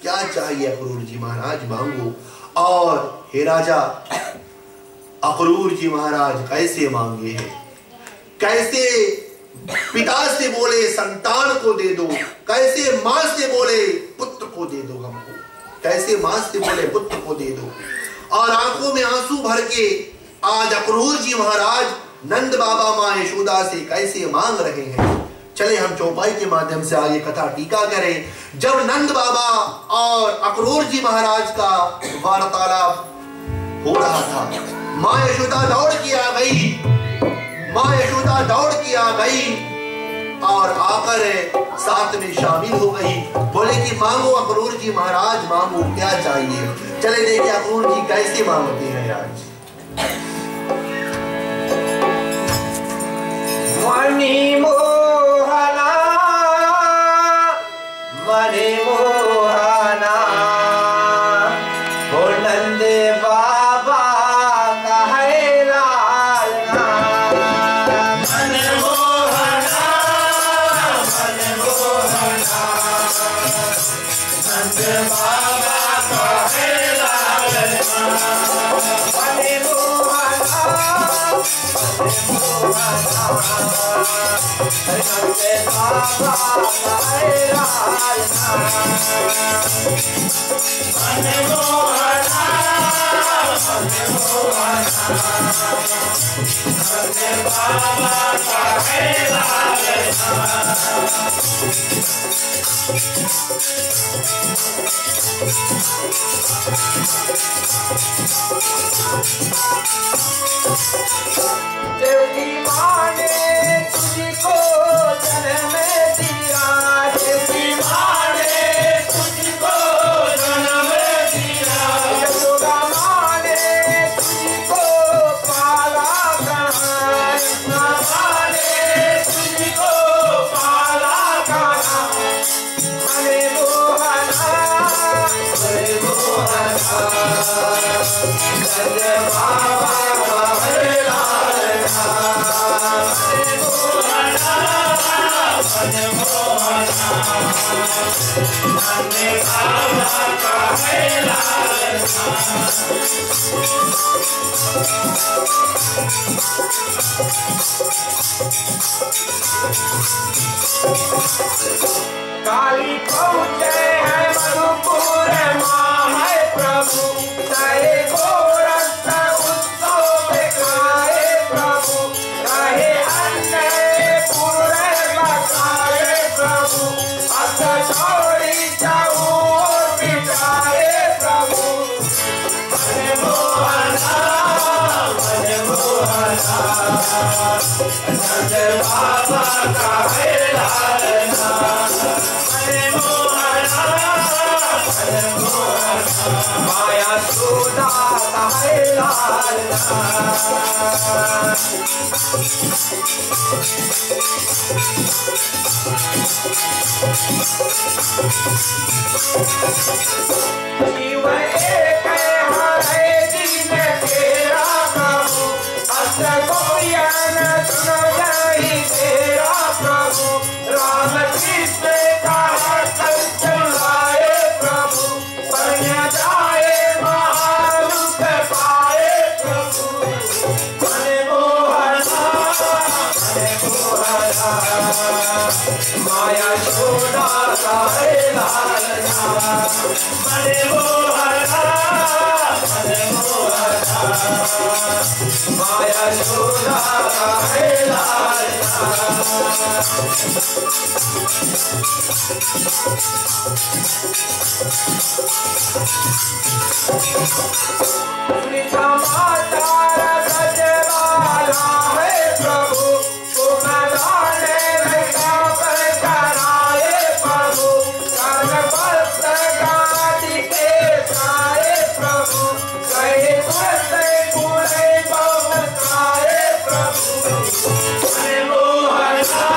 क्या चाहिए अक्रूर जी महाराज मांगो। और हे राजा, अक्रूर जी महाराज कैसे मांगे हैं, कैसे पिता से बोले संतान को दे दो, कैसे मां से बोले पुत्र को दे दो हमको, कैसे मां से बोले पुत्र को दे दो। और आंखों में आंसू भर के आज अक्रूर जी महाराज नंद बाबा मां यशोदा से कैसे मांग रहे हैं। चले हम चौपाई के माध्यम से आगे कथा टीका करें। जब नंद बाबा और अक्रूर जी महाराज का वार्तालाप हो रहा था, मां यशोदा दौड़ के आ गई, मां यशोदा दौड़ के आ गई और आकर साथ में शामिल हो गई। बोले कि मांगो अक्रूर जी महाराज मांगो, क्या चाहिए। चले देखे अक्रूर जी कैसे मांगते हैं आज। मणि मोर मने मोहना हो नंद बाबा कहे लालना मने मोहना नंद बाबा कहे लालना मने मोहना नंद बाबा कहे लालना मने मोहना नंद बाबा कहे लालना देवी माँ ने तुझको जन्म दिया देवी माँ ने तुझको जन्म दिया यशोदा माँ ने तुझको पाला कहाँ माँ ने तुझको पाला कहाँ मने मोहना नंद बाबा कहे लालना मने मोहना नंद बाबा कहे लालना काली पहुँचे हैं मधुपुर माँ है प्रभु सहे गोरख उत्सव दिखाए प्रभु रहे अन्य पूरे बसाए प्रभु अस छोड़ी चौर बिठाए प्रभु मने मोहना नंद बाबा कहे लालना मने मोहना माया सुधा कहे लालना जीव एक हरे दिन तेरा प्रभु अस गोयन सुन नहीं तेरा प्रभु राम कृष्ण कहा कल चलाए प्रभु बन जाए महारुख पाए प्रभु मने मोहना माया छोड़ा कहे लालना मने मोहना माया छोड़ा कहे लालना समाचार गजवाला है प्रभु गुणगान रखा पर कराए प्रभु कर्णवस्त्र गादी के साए प्रभु कहे स्वस्थ गुणे बहुताए प्रभु मने मोहना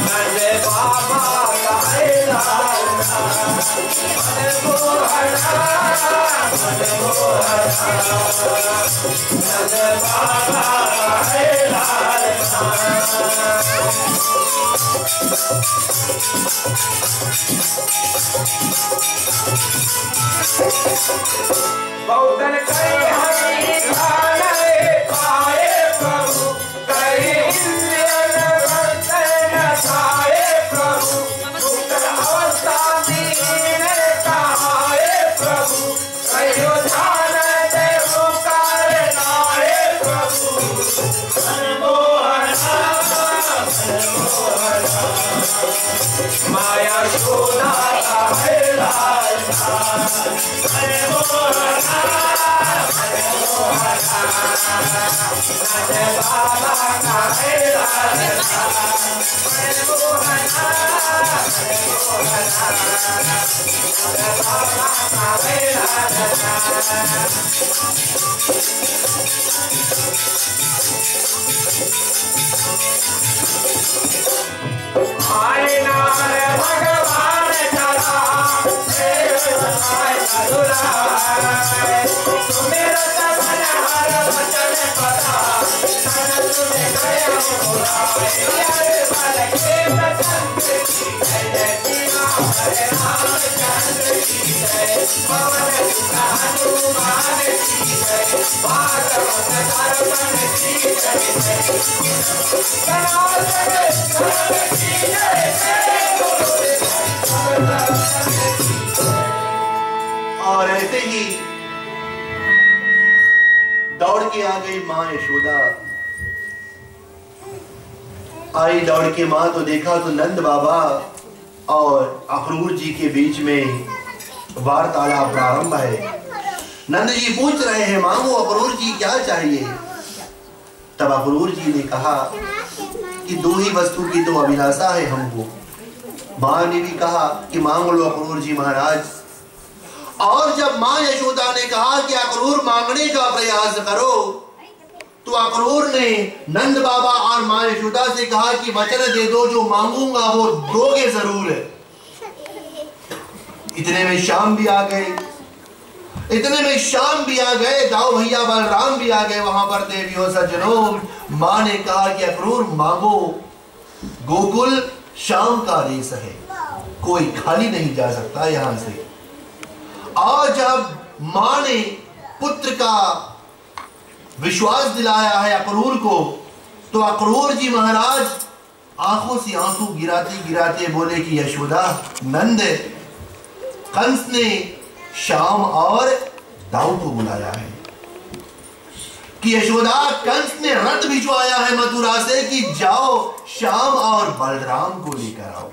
नंद बाबा कहे लालना मने मोहना नंद बाबा कहे लालना बहुतन कई हरि खाने पाए प्रभु कई इंद्रियन वर्तन खाए प्रभु मुक्त अवस्था दीन कहाए प्रभु कयो ध्यान देव करनाए प्रभु मने मोहना माया शोधा कहे लालना मने मोहना नंद बाबा कहे लालना मने मोहना नंद बाबा कहे लालना आए नार और ऐसे ही दौड़ के आ गई माँ यशोदा। आई दौड़ के माँ तो देखा तो नंद बाबा और अक्रूर जी के बीच में वार्तालाप प्रारंभ है। नंद जी पूछ रहे हैं माँ को अक्रूर जी क्या चाहिए। तब अक्रूर जी ने कहा कि दो ही वस्तु की तो अभिलाषा है हमको। माँ ने भी कहा कि मांग लो अक्रूर जी महाराज। और जब माँ यशोदा ने कहा कि अक्रूर मांगने का प्रयास करो तो अक्रूर ने नंद बाबा और माँ यशोदा से कहा कि वचन दे दो जो मांगूंगा वो दोगे जरूर। इतने में शाम भी आ गए। दाऊ भैया बलराम भी आ गए वहां पर। देवियों सज्जनों, माँ ने कहा कि अक्रूर मांगो, गोकुल शाम का देश है, कोई खाली नहीं जा सकता यहां से। और जब माँ ने पुत्र का विश्वास दिलाया है अक्रूर को, तो अक्रूर जी महाराज आंखों से आंसू गिराते गिराते बोले कि यशोदा, नंद, कंस ने श्याम और दाऊ को बुलाया है कि यशोदा, कंस ने रथ भिजवाया है मथुरा से कि जाओ श्याम और बलराम को लेकर आओ।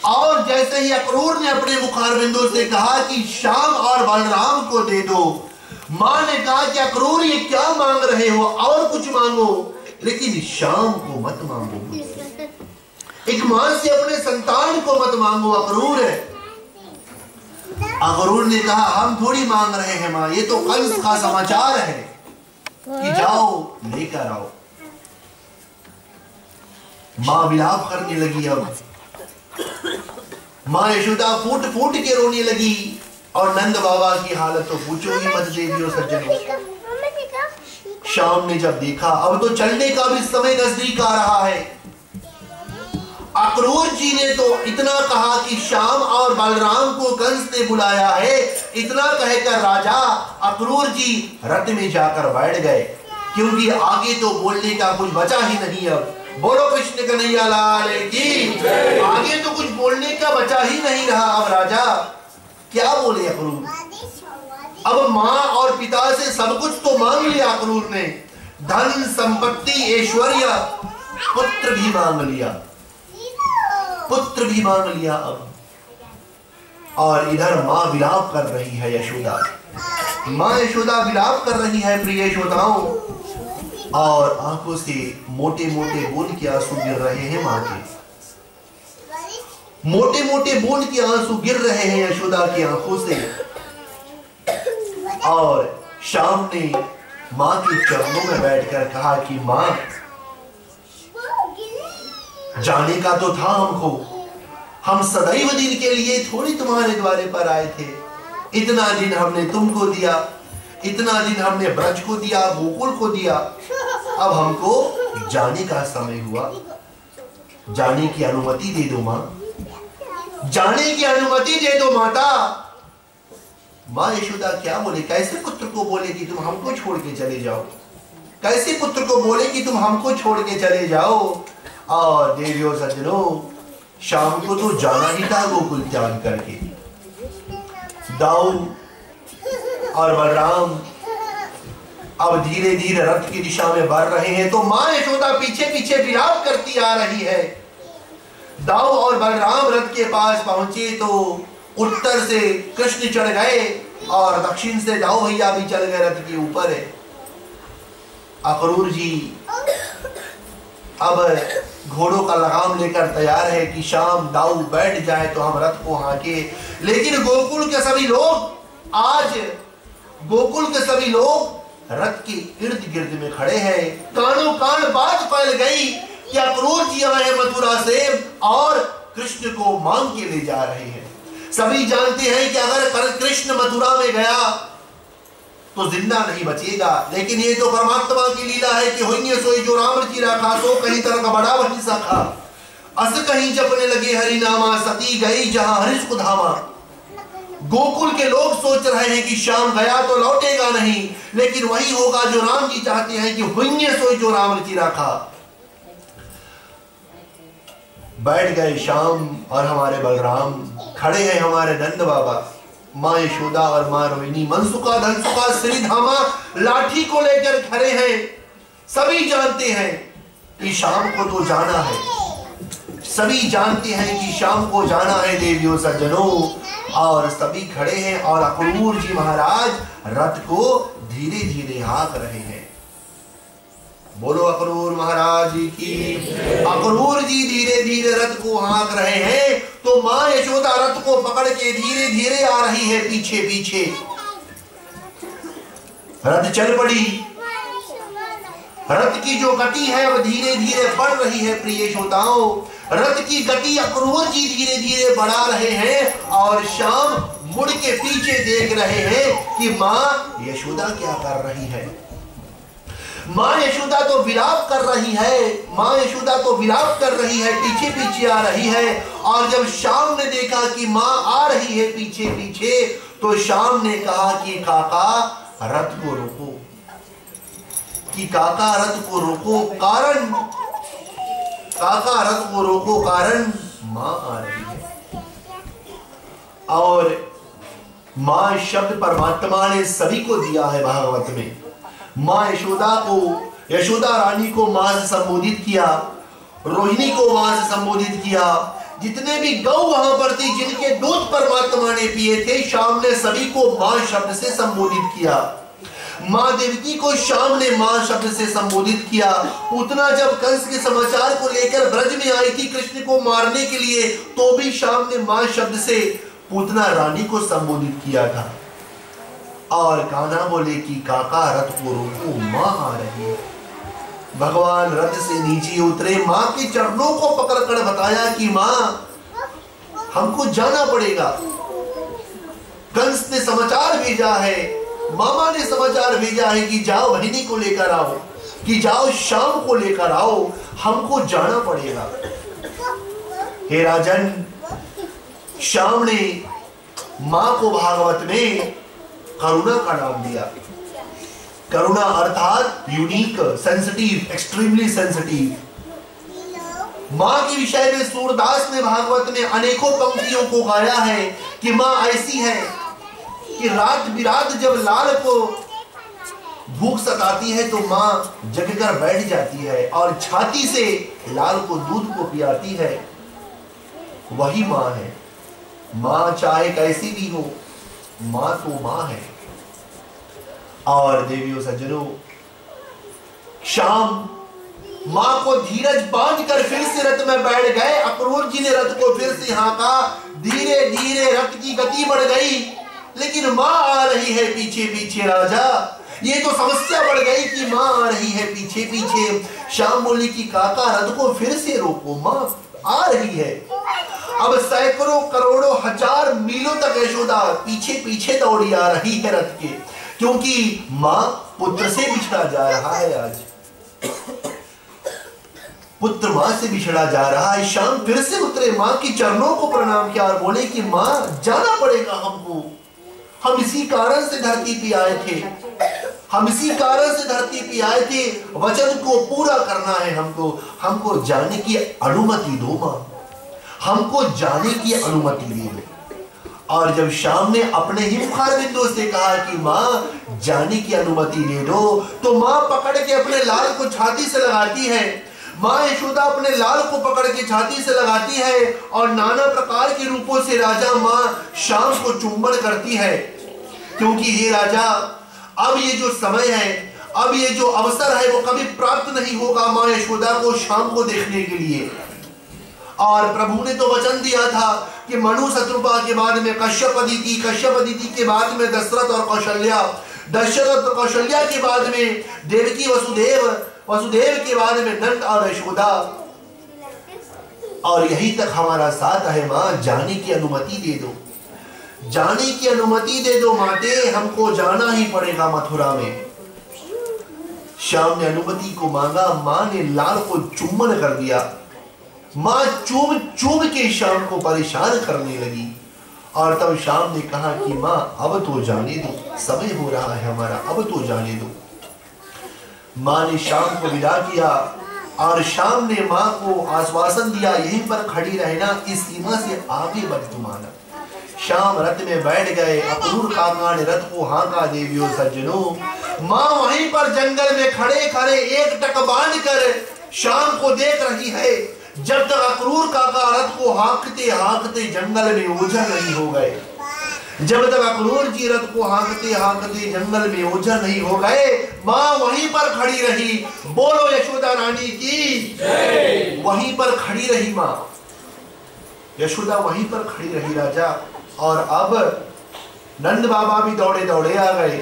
और जैसे ही अक्रूर ने अपने मुखारबिंदों से कहा कि श्याम और बलराम को दे दो, मां ने कहा कि अक्रूर ये क्या मांग रहे हो, और कुछ मांगो लेकिन श्याम को मत मांगो। एक मां से अपने संतान को मत मांगो अक्रूर। अक्रूर ने कहा हम थोड़ी मांग रहे हैं मां, ये तो कंस का समाचार है कि जाओ लेकर आओ। मां विलाप करने लगी। अब मां यशोदा फूट फूट के रोने लगी। और नंद बाबा की हालत तो पूछो ही मत देवियों सज्जनों। शाम ने जब देखा अब तो चलने का भी समय नजदीक आ रहा है। अक्रूर जी ने तो इतना कहा कि श्याम और बलराम को कंस ने बुलाया है। इतना कहकर राजा अक्रूर जी रथ में जाकर बैठ गए, क्योंकि आगे तो बोलने का कुछ बचा ही नहीं। अब बोलो कृष्ण कन्हैया लाल की। आगे तो कुछ बोलने का बचा ही नहीं रहा। अब राजा क्या बोले अक्रूर। अब माँ और पिता से सब कुछ तो मांग लिया अक्रूर ने, धन संपत्ति ऐश्वर्य, पुत्र भी मांग लिया, पुत्र भी मांग लिया। अब और इधर माँ विलाप कर रही है यशोदा। माँ यशोदा विलाप कर रही है प्रिय यशोदाओं, और आंखों से मोटे मोटे बूंद के आंसू गिर रहे हैं माँ के। मोटे मोटे बूंद के आंसू गिर रहे हैं यशोदा की आंखों से। और शाम ने माँ के चरणों में बैठकर कहा कि माँ, जाने का तो था हमको, हम सदैव दिन के लिए थोड़ी तुम्हारे द्वारे पर आए थे। इतना दिन हमने तुमको दिया, इतना दिन हमने ब्रज को दिया, गोकुल को दिया। अब हमको जाने का समय हुआ, जाने की अनुमति दे दो मां, जाने की अनुमति दे दो माता। मां यशोदा क्या बोले, कैसे पुत्र को बोले कि तुम हमको छोड़ के चले जाओ, कैसे पुत्र को बोले कि तुम हमको छोड़ के चले जाओ। और देवियों सज्जनों, शाम को तो जाना ही था गोकुल त्याग करके। दाऊ और बलराम अब धीरे धीरे रथ की दिशा में बढ़ रहे हैं, तो मां यशोदा पीछे पीछे विलाप करती आ रही है। दाऊ और बलराम रथ के पास पहुंचे तो उत्तर से कृष्ण चढ़ गए और दक्षिण से दाऊ भैया भी चल गए रथ के ऊपर। अक्रूर जी अब घोड़ों का लगाम लेकर तैयार है कि शाम दाऊ बैठ जाए तो हम रथ को हांके। लेकिन गोकुल के सभी लोग, आज गोकुल के सभी लोग रथ के इर्द गिर्द में खड़े हैं। कानों कान बात फैल गई कि अक्रूर जी आए हैं मथुरा से और कृष्ण को मांग के ले जा रहे हैं। सभी जानते हैं कि अगर कृष्ण मथुरा में गया तो जिंदा नहीं बचेगा, लेकिन ये तो परमात्मा की लीला है कि होइए सोई जो राम जी रखा, तो कहीं तरह का बड़ा वही सखा। अस कहीं जपने लगे हरिनामा, सती गई जहां हरिश को धामा। गोकुल के लोग सोच रहे हैं कि श्याम गया तो लौटेगा नहीं, लेकिन वही होगा जो राम जी चाहते हैं कि हुइये सोई जो राम की राखा। बैठ गए श्याम और हमारे बलराम, खड़े हैं हमारे नंद बाबा, माँ यशोदा और माँ रोहिणी, मनसुका धनसुका श्री धामा लाठी को लेकर खड़े हैं। सभी जानते हैं कि शाम को तो जाना है, सभी जानते हैं कि शाम को जाना है देवियों सज्जनों, और सभी खड़े हैं और अक्रूर जी महाराज रथ को धीरे धीरे हाँक रहे हैं। बोलो अक्रूर महाराज की। अक्रूर जी धीरे धीरे रथ को हाँक रहे हैं तो माँ यशोदा रथ को पकड़ के धीरे धीरे आ रही है पीछे पीछे। रथ चल पड़ी, रथ की जो गति है वह धीरे धीरे बढ़ रही है। प्रिय श्रोताओं, रथ की गति अक्रूर जी धीरे धीरे बढ़ा रहे हैं और श्याम मुड़ के पीछे देख रहे हैं कि माँ यशोदा क्या कर रही है। माँ यशोदा तो विलाप कर रही है, माँ यशोदा तो विलाप कर रही है, पीछे पीछे आ रही है। और जब श्याम ने देखा कि माँ आ रही है पीछे पीछे, तो श्याम ने कहा कि काका रथ को रोको, कि काका रथ को रोको, कारण काका रथ को रोको, कारण माँ आ रही है। और माँ शब्द परमात्मा ने सभी को दिया है भागवत में। माँ यशोदा को, यशोदा रानी को माँ से संबोधित किया, रोहिणी को माँ से संबोधित किया, जितने भी गौ वहां पर थी जिनके दूध परमात्मा ने पिए थे, श्याम ने सभी को माँ शब्द से संबोधित किया। माँ देवकी को श्याम ने माँ शब्द से संबोधित किया। उतना जब कंस के समाचार को लेकर ब्रज में आई थी कृष्ण को मारने के लिए, तो भी श्याम ने माँ शब्द से पूतना रानी को संबोधित किया था। और कान्हा बोले कि काका रथ को रोको, माँ आ रही है। भगवान रथ से नीचे उतरे, माँ के चरणों को पकड़कर बताया कि माँ हमको जाना पड़ेगा। कंस ने समाचार भेजा है, मामा ने समाचार भेजा है कि जाओ बहिनी को लेकर आओ, कि जाओ शाम को लेकर आओ, हमको जाना पड़ेगा। हे राजन, श्याम ने मां को भागवत में करुणा का नाम दिया। करुणा अर्थात यूनिक, सेंसिटिव, एक्सट्रीमली सेंसिटिव। मां के विषय में सूरदास ने भागवत में अनेकों पंक्तियों को गाया है कि मां ऐसी है कि रात बिरात जब लाल को भूख सताती है तो मां जगकर बैठ जाती है और छाती से लाल को दूध को पियाती है। वही मां है। मां चाहे कैसी भी हो, मां तो मां है। और देवियों सज्जनों, शाम मां को धीरज बांधकर फिर से रथ में बैठ गए। अक्रूर जी ने रथ को फिर से हाँका, धीरे धीरे रथ की गति बढ़ गई, लेकिन मां आ रही है पीछे पीछे। राजा, ये तो समस्या बढ़ गई कि मां आ रही है पीछे पीछे। श्याम बोली कि काका रथ को फिर से रोको, मां आ रही है। अब सैकड़ों करोड़ों हजार मीलों तक यशोदा पीछे पीछे दौड़ी आ रही है रथ के, क्योंकि मां पुत्र से बिछड़ा जा रहा है। आज पुत्र मां से बिछड़ा जा रहा है। श्याम फिर से उतरे, मां की चरणों को प्रणाम किया और बोले कि मां जाना पड़ेगा हमको, हम इसी कारण से धरती पे आए थे, हम इसी कारण से धरती पे आए थे, वचन को पूरा करना है हमको जाने की अनुमति दो मां, हमको जाने की अनुमति दे दो। और जब श्याम ने अपने ही मुखार बिंदु से कहा कि मां जाने की अनुमति दे दो, तो मां पकड़ के अपने लाल को छाती से लगाती है। मां यशोदा अपने लाल को पकड़ के छाती से लगाती है और नाना प्रकार के रूपों से राजा मां श्याम को चुंबन करती है, क्योंकि हे राजा, अब ये जो समय है, अब ये जो अवसर है वो कभी प्राप्त नहीं होगा मां यशोदा को श्याम को देखने के लिए। और प्रभु ने तो वचन दिया था कि मनु शत्रुपा के बाद में कश्यप अदिति, कश्यप अदिति के बाद में दशरथ और कौशल्या, दशरथ और कौशल्या के बाद में देवकी वसुदेव, वसुदेव के बाद में नंद और यशोदा। और यही तक हमारा साथ है मां, जाने की अनुमति दे दो, जाने की अनुमति दे दो माते, हमको जाना ही पड़ेगा मथुरा में। श्याम ने अनुमति को मांगा, मां ने लाल को चुम्बन कर दिया। माँ चूम चूम के शाम को परेशान करने लगी। और तब शाम ने कहा कि माँ अब तो जाने दो, समय हो रहा है हमारा, अब तो जाने दो। माँ ने शाम को विदा किया और शाम ने माँ को आश्वासन दिया यहीं पर खड़ी रहना, इस सीमा से आगे मत तुम आना। शाम रथ में बैठ गए। अक्रूर काका ने रथ को हाँका। देवियों सज्जनों, माँ वहीं पर जंगल में खड़े खड़े एक टक बांध कर शाम को देख रही है। जब तक अक्रूर काका रथ को हाँकते हाँकते जंगल में ओझल नहीं हो गए, जब तक अक्रूर जी रथ को हाँकते हाँकते जंगल में ओझल नहीं हो गए, माँ वहीं पर खड़ी रही। बोलो यशोदा रानी की जय। वहीं पर खड़ी रही माँ यशोदा, वहीं पर खड़ी रही राजा। और अब नंद बाबा भी दौड़े दौड़े आ गए।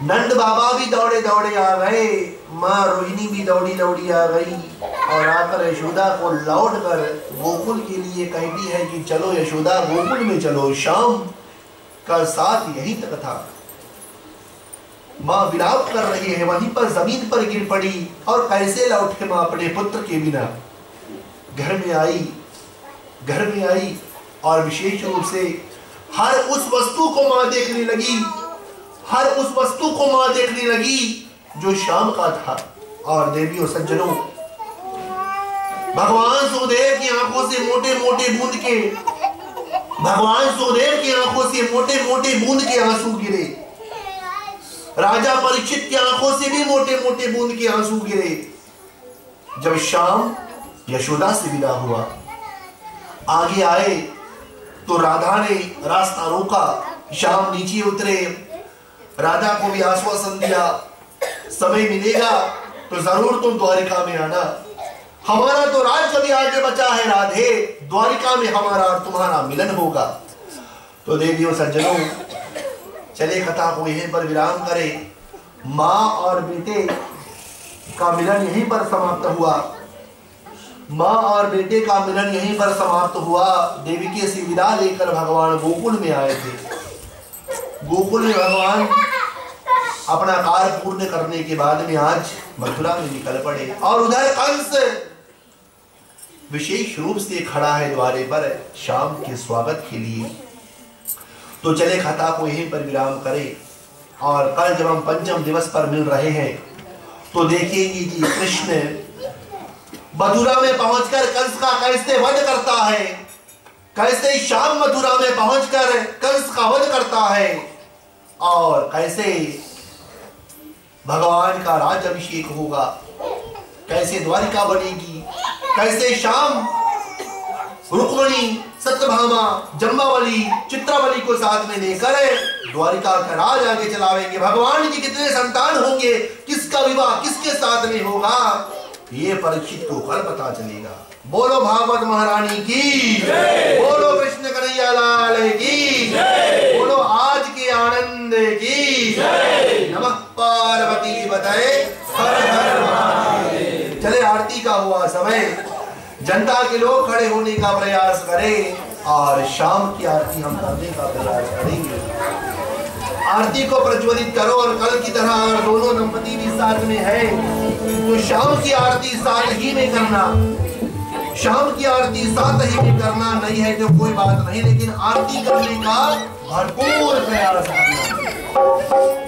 नंद बाबा भी दौड़े दौड़े आ गए। माँ रोहिणी भी दौड़ी दौड़ी आ गई और आकर यशोदा को लौट कर गोकुल के लिए कहती है कि चलो यशोदा गोकुल में चलो। शाम का साथ यहीं तक था। माँ विलाप कर रही है, वहीं पर जमीन पर गिर पड़ी और कैसे लौटे माँ अपने पुत्र के बिना। घर में आई और विशेष रूप से हर उस वस्तु को माँ देखने लगी, हर उस वस्तु को माँ देखने लगी जो शाम का था। और देवियों सज्जनों, भगवान सुखदेव की आंखों से मोटे मोटे बूंद के भगवान सुखदेव की आंखों से मोटे मोटे बूंद के आंसू गिरे। राजा परीक्षित की आंखों से भी मोटे मोटे बूंद के आंसू गिरे। जब शाम यशोदा से विदा हुआ, आगे आए तो राधा ने रास्ता रोका। शाम नीचे उतरे, राधा को भी आश्वासन दिया समय मिलेगा तो जरूर तुम द्वारिका में आना, हमारा तो राज्य अभी आगे बचा है राधे, द्वारिका में हमारा और तुम्हारा मिलन होगा। तो देवियों सज्जनों, चले कथा को यहीं पर विराम करें। माँ और बेटे का मिलन यहीं पर समाप्त हुआ। माँ और बेटे का मिलन यहीं पर समाप्त हुआ। देविकी से विदा लेकर भगवान गोकुल में आए थे। गोकुल में भगवान अपना कार्य पूर्ण करने के बाद में आज मथुरा में निकल पड़े। और उधर कंस विशेष रूप से खड़ा है द्वारे पर शाम के स्वागत के लिए। तो चले कथा को यहीं पर विराम करें। और कल जब हम पंचम दिवस पर मिल रहे हैं तो देखेंगे कि कृष्ण मथुरा में पहुंचकर कंस का कैसे वध करता है, कैसे शाम मथुरा में पहुंचकर कंस का वध करता है, और कैसे भगवान का राज अभिषेक होगा, कैसे द्वारिका बनेगी, कैसे शाम रुक्मिणी, सत्यभामा, जम्बावली, चित्रावली को साथ में लेकर द्वारिका का राज आगे चलावेंगे। भगवान जी कितने संतान होंगे, किसका विवाह किसके साथ में होगा, ये परीक्षित को कल पता चलेगा। बोलो भागवत महारानी की जय, बोलो कृष्ण कन्हैया लाल की जय, बोलो आज के आनंद की जय। नमः पार्वती पतये हर हर महादेव। चले आरती का हुआ समय, जनता के लोग खड़े होने का प्रयास करें और शाम की आरती हम करने का प्रयास करेंगे। आरती को प्रज्वलित करो और कल की तरह अगर दोनों दंपति भी साथ में है तो शाम की आरती साथ ही में करना, शाम की आरती साथ ही में करना, नहीं है तो कोई बात नहीं, लेकिन आरती करने का भरपूर प्रयास करना।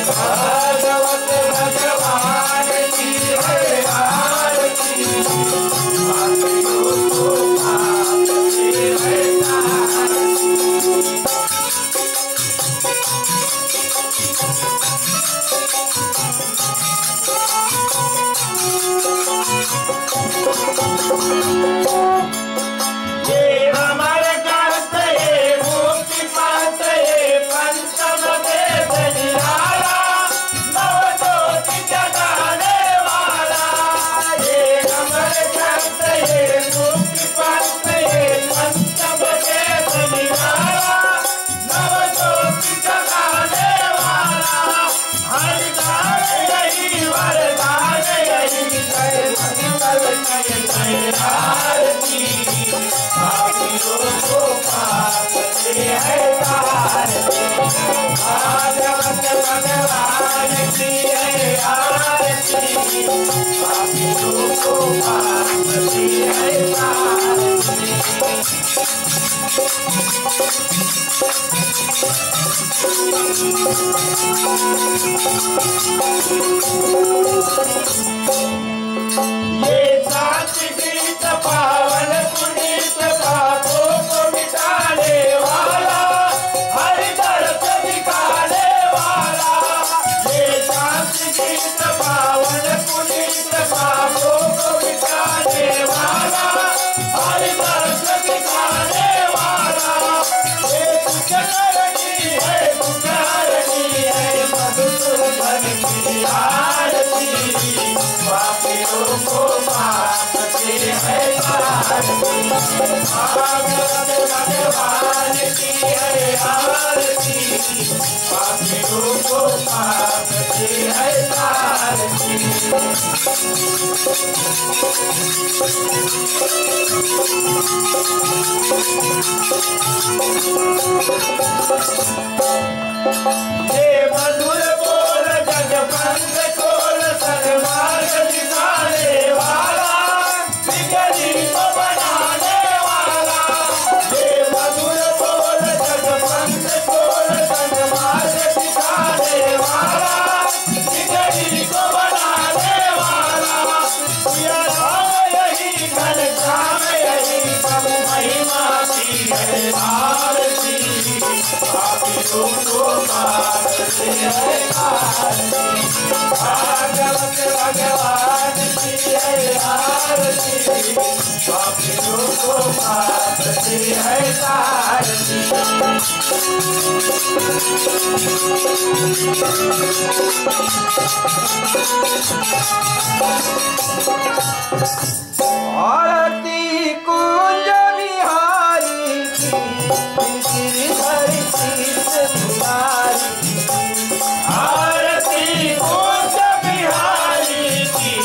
भागवत भगवान पार्वती है सारथी। ये सांस्कृतिक पावन पुनीत पापों को मिटाने वाला, हर दर्द दिखाने वाला। ये सांस्कृतिक पावन पुनीत पापों को मिटाने वाला, हर दर्द दिखाने वाला। ये पुष्करणी है मधुसूदन की आरती, पापियों को माफ करते हैं सारथी। भागवत भगवान की है आरती, पापियों को माफ करते हैं सारथी। ये मधुर बोल जगबंद खोल सन्मार्ग दिखाने वाला, बिगड़ी को बनाने वाला। ये मधुर बोल जगबंद खोल सन्मार्ग दिखाने वाला, बिगड़ी को बनाने वाला। ये राम यही घनश्याम यही सब महिमा की है आरती, पापियों को माफ करते हैं सारथी। भागवत भगवान की है आरती, पापियों को माफ करते हैं सारथी। आरती कुंज बिहारी की, गिरधर शीश मुरारी की। आरती कुंज बिहारी की,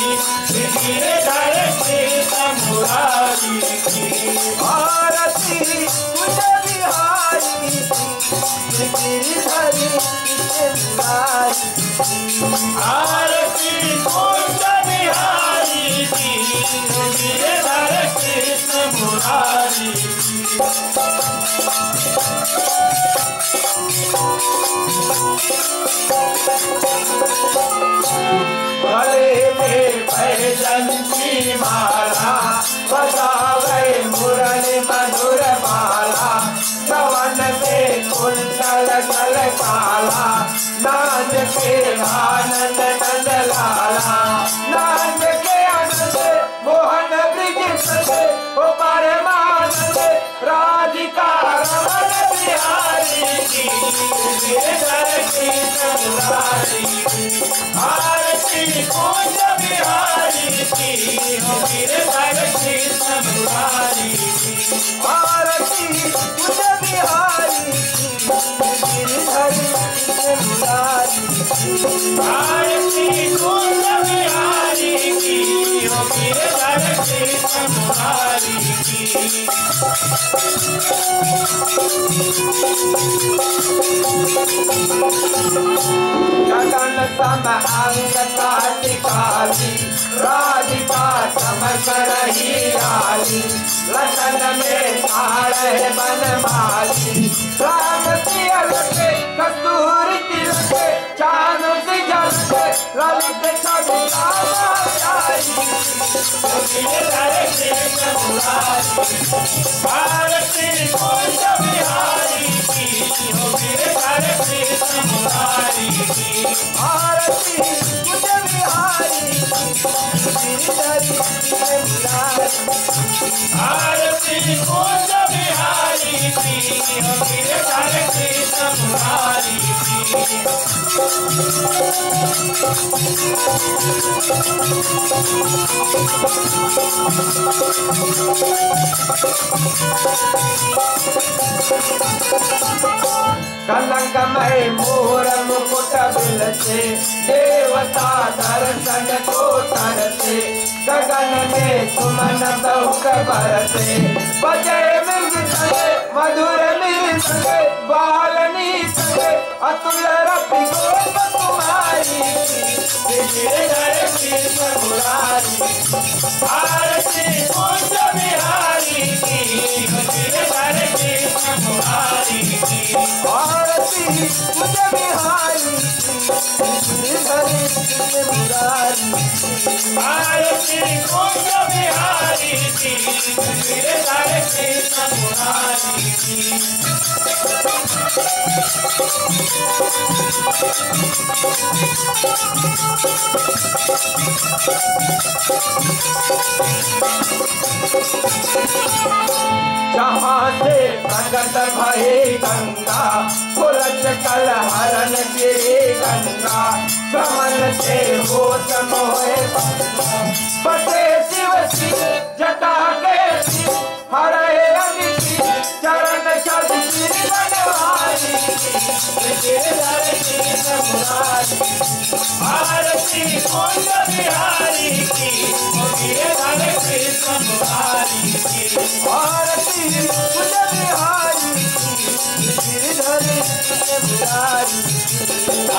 गिरधर शीश मुरारी की। आरती कुंज बिहारी की, गिरधर शीश मुरारी की। आरती कुंज बिहारी की, गिरधर शीश मुरारी की। गले में भजन की माला, बजावे मुरली मधुर माला। श्रवण से कुंडल जल काला, नाच के आनंद नंद लाला। नाच के आनंद मोहन ब्रिज सजे, ओ परमानंद राधिका रमण बिहारी की, गिरधर शीश मुरारी की। आरती कुंज बिहारी की, गिरधर शीश मुरारी की। आरती कुंज बिहारी की, गिरधर शीश मुरारी की। आरती कुंज बिहारी की, गिरधर शीश मुरारी की। गगन सम अंग काटी काली, राधिका चमक रही लाली। लखन में ताड़ है बनमाली, राग पिया लगे कस्तूरी तिलक। चांद से झलके ललित छवि लाला प्यारी, गिरधर शीश मुरारी। आरती कुंज बिहारी की, गिरधर शीश मुरारी की। आरती कुंज बिहारी की, गिरधर शीश मुरारी। आरती कुंज बिहारी की, गिरधर शीश मुरारी की। कलंकमय मोर मुकुट बिलसे, देवता दर्शन को तरसे। गगन में सुमन बहुक बरसे, बजे मृग संगे मधुर मिल संगे। बालनी संगे अतुल रपि गोप कुमारी, मुरारी गिरधर कृष्ण मुरारी आरती कुंज बिहारी की गिरधर कृष्ण मुरारी की आरती कुंज बिहारी गिरधर कृष्ण मुरारी आरती कुंज बिहारी की गिरधर कृष्ण मुरारी की जहाँ से प्रकट भये गंगा पुरज कल हरण गिरे गंगा कमल से होत मोहे बसे शिव शिव जटा के शिव हरे अनिति चरण छद सिर बनवारी गिरधर कृष्ण मुरारी आरती कुंज बिहारी की गिरधर कृष्ण मुरारी की आरती कुंज बिहारी गिरधर कृष्ण मुरारी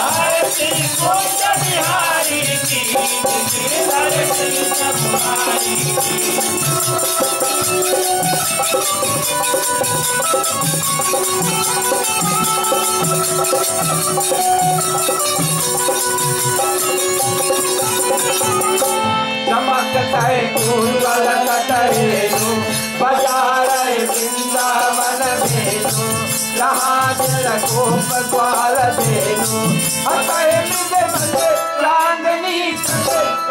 आरती कुंज बिहारी की गिरधर कृष्ण मुरारी चमकते कुंडल कटहेनु बजारे वृंदावन भेनु जहाँ दिल गोप ग्वाल भेनु हतय मृग मत रांगनी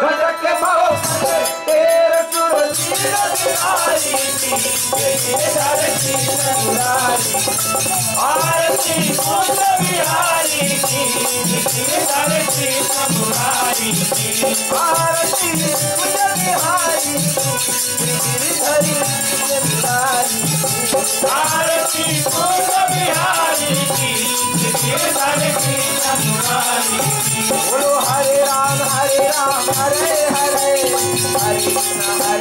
रजक भव तेर सुर तीर बिहारी गिरधर कृष्ण मुरारी आरती कुंज बिहारी की गिरधर कृष्ण मुरारी की आरती कुंज बिहारी गिरधर कृष्ण मुरारी आरती कुंज बिहारी की गिरधर कृष्ण मुरारी बोलो हरे राम हरे राम हरे हरे हरे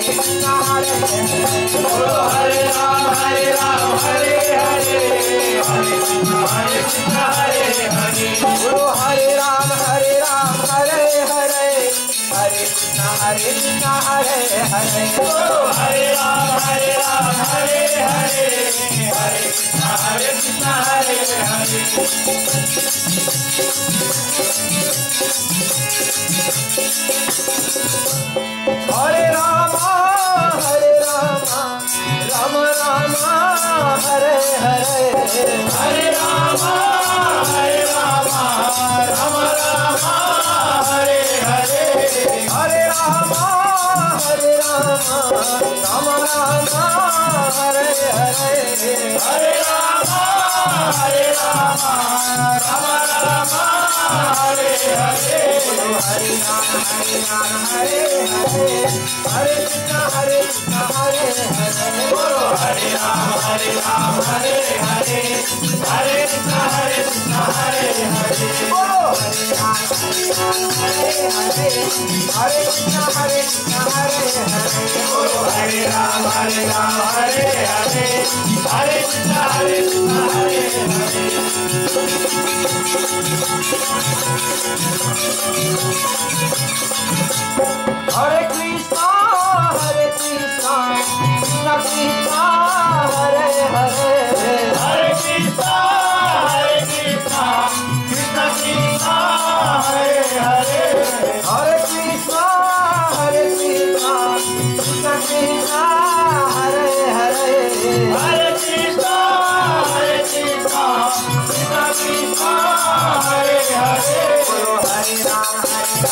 कृष्ण हरे बोलो हरे राम हरे राम हरे हरे हरे कृष्ण हरे हरे बोलो हरे राम हरे राम हरे हरे हरे कृष्ण हरे हरे बोलो हरे राम हरे राम हरे हरे हरे कृष्ण हरे हरे हरे राम राम राम हरे हरे हरे राम राम राम हरे हरे हरे राम राम राम हरे हरे हरे राम राम राम हरे हरे हरे राम हरे हरे हरे कृष्ण हरे हरे बोलो हरे राम हरे हरे हरे कृष्ण हरे हरे बोलो हरे राम हरे हरे हरे कृष्ण हरे हरे बोलो हरे राम हरे हरे हरे कृष्ण हरे हरे हरे कृष्णा कृष्ण कृष्णा हरे हरे हरे कृष्णा कृष्ण कृष्णा हरे हरे हरे कृष्णा कृष्ण कृष्णा हरे हरे हरे कृष्णा कृष्ण कृष्णा हरे हरे बोलो हरे राम हरे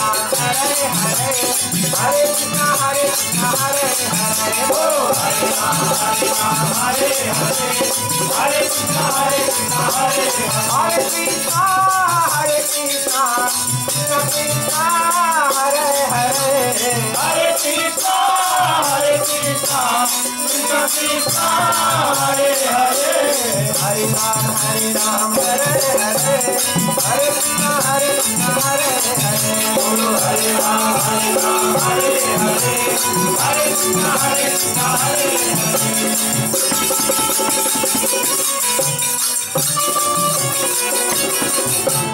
हरे हरे कृष्ण हरे हरे बोलो हरे राम हरे हरे हरे कृष्ण हरे हरे कृष्ण हरे कृष्ण कृष्ण हरे हरे हरे कृष्ण कृष्ण कृष्ण हरे हरे हरे राम हरे हरे हरे कृष्ण हरे हरे बोलो हरे राम हरे हरे हरे कृष्ण हरे हरे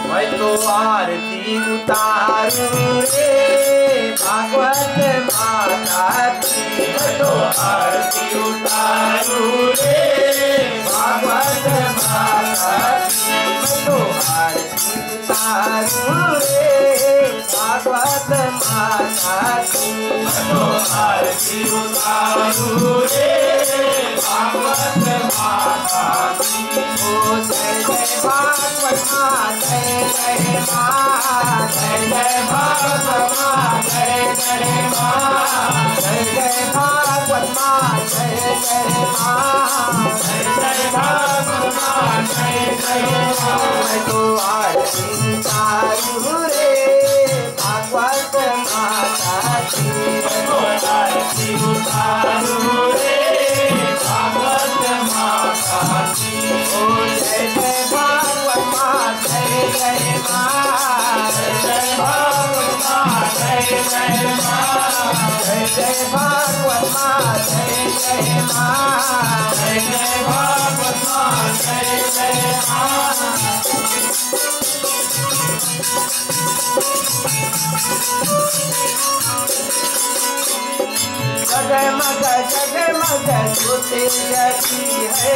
मैं तो आरती उतारू रे भागवत माता की तो आरती उतारू रे भागवत माता की तो आरती उतारू रे भागवत माता की तो आरती उतारू रे भागवत माता की ओ जय जय भागवत माँ जय जय माँ जय जय भागवत माँ जय जय माँ जय जय भागवत माँ जय जय माँ जय जय भागवत माँ जय जय माँ तो आरती उतारू रे भागवत माता की तो आरती उतारू रे भागवत माता की ओ जय जय भागवत माँ जय जय माँ जय जय भागवत माँ जय जय माँ जय जय भागवत माँ जय जय माँ जय जय भागवत माँ जय जय माँ जगमग जगमग ज्योति जलती है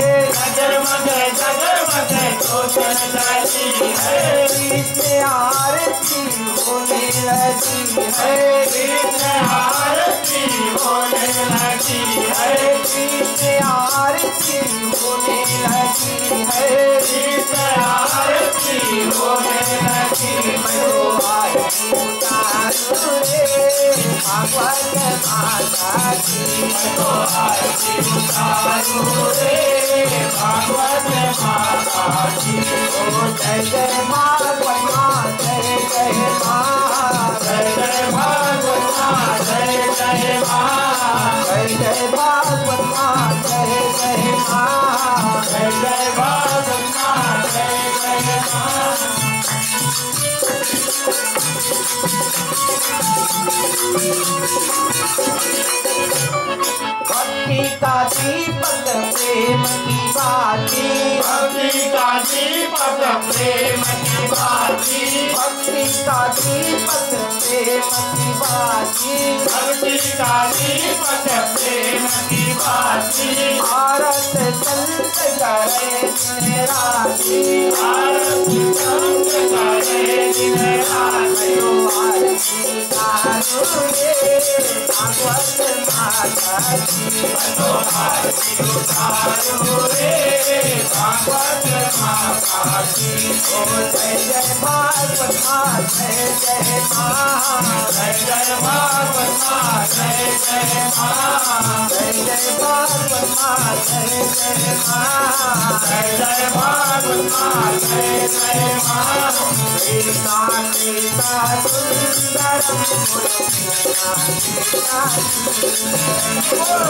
जगमग जगमग ज्योति जलती है इसमें आरती होने लगी है इसमें आरती होने लगी है इसमें आरती होने लगी है इसमें आरती होने लगी मैं तो आरती उतारू रे भागवत माता की मैं तो आरती उतारू रे भागवत माता की ओ जय जय भागवत माँ जय जय माँ जय जय भागवत माँ जय जय माँ जय जय भागवत माँ जय जय माँ जय जय भागवत माँ जय जय माँ भक्ति का दीपक प्रेम की बाती भक्ति का दीपक प्रेम की बाती भक्ति का दीपक प्रेम की बाती भक्ति का दीपक प्रेम की बाती आरत संत करे दिन राती आरत संत करे दिन राती आरती उतारू रे भागवत माता की तो आरती उतारू रे भागवत माता की ओ जय जय भागवत माँ जय जय माँ जय जय भागवत माँ जय जय माँ जय जय भागवत माँ जय जय माँ जय जय भागवत माँ जय जय माँ कृष्णा कृष्णा सुंदरम कृष्णा कृष्णा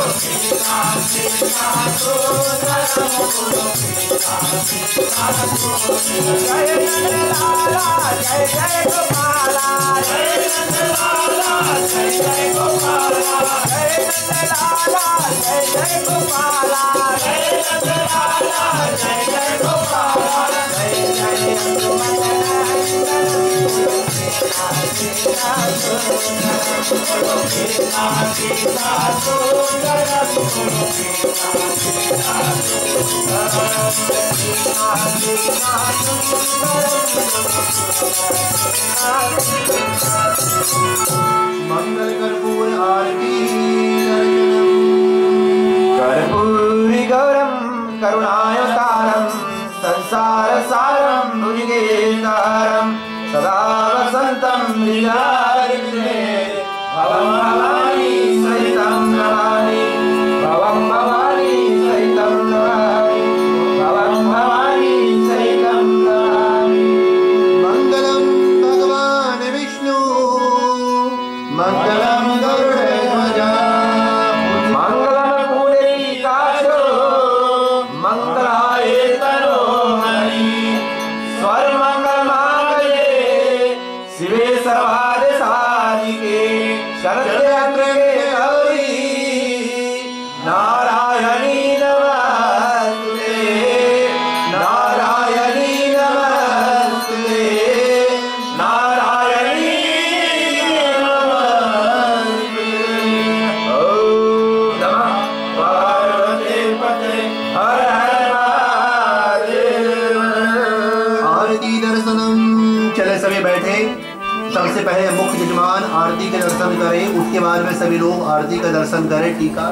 कृष्णा कृष्णा सुंदरम कृष्णा जय नंदलाला जय जय गोपाला जय नंदलाला जय जय गोपाला जय नंदलाला जय जय गोपाला जय नंदलाला जय जय गोपाला जय जय मंगल कर्पूर आरती कर्पूरी गौरम करुणावतारम संसार सारम भुजगेन्द्रम सदा वसंतम हृदये भवं भवानी सहितं नमामि भवं भवानी सहितं नमामि भवं भवानी सहितं नमामि मंगलम भगवान विष्णु मंगलम गरुड़ध्वज मंगलम पुंडरीकाक्षो मंगलाय तनोहरि सर्वमंगलमांगल्ये शिवे सर्वार्थ साधिके शरण्ये पहले मुख्य यजमान आरती के दर्शन करें, उसके बाद में सभी लोग आरती का दर्शन करें। टीका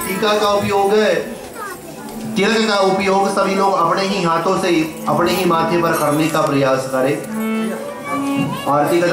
टीका का उपयोग, तिलक का उपयोग सभी लोग अपने ही हाथों से अपने ही माथे पर करने का प्रयास करें। आरती का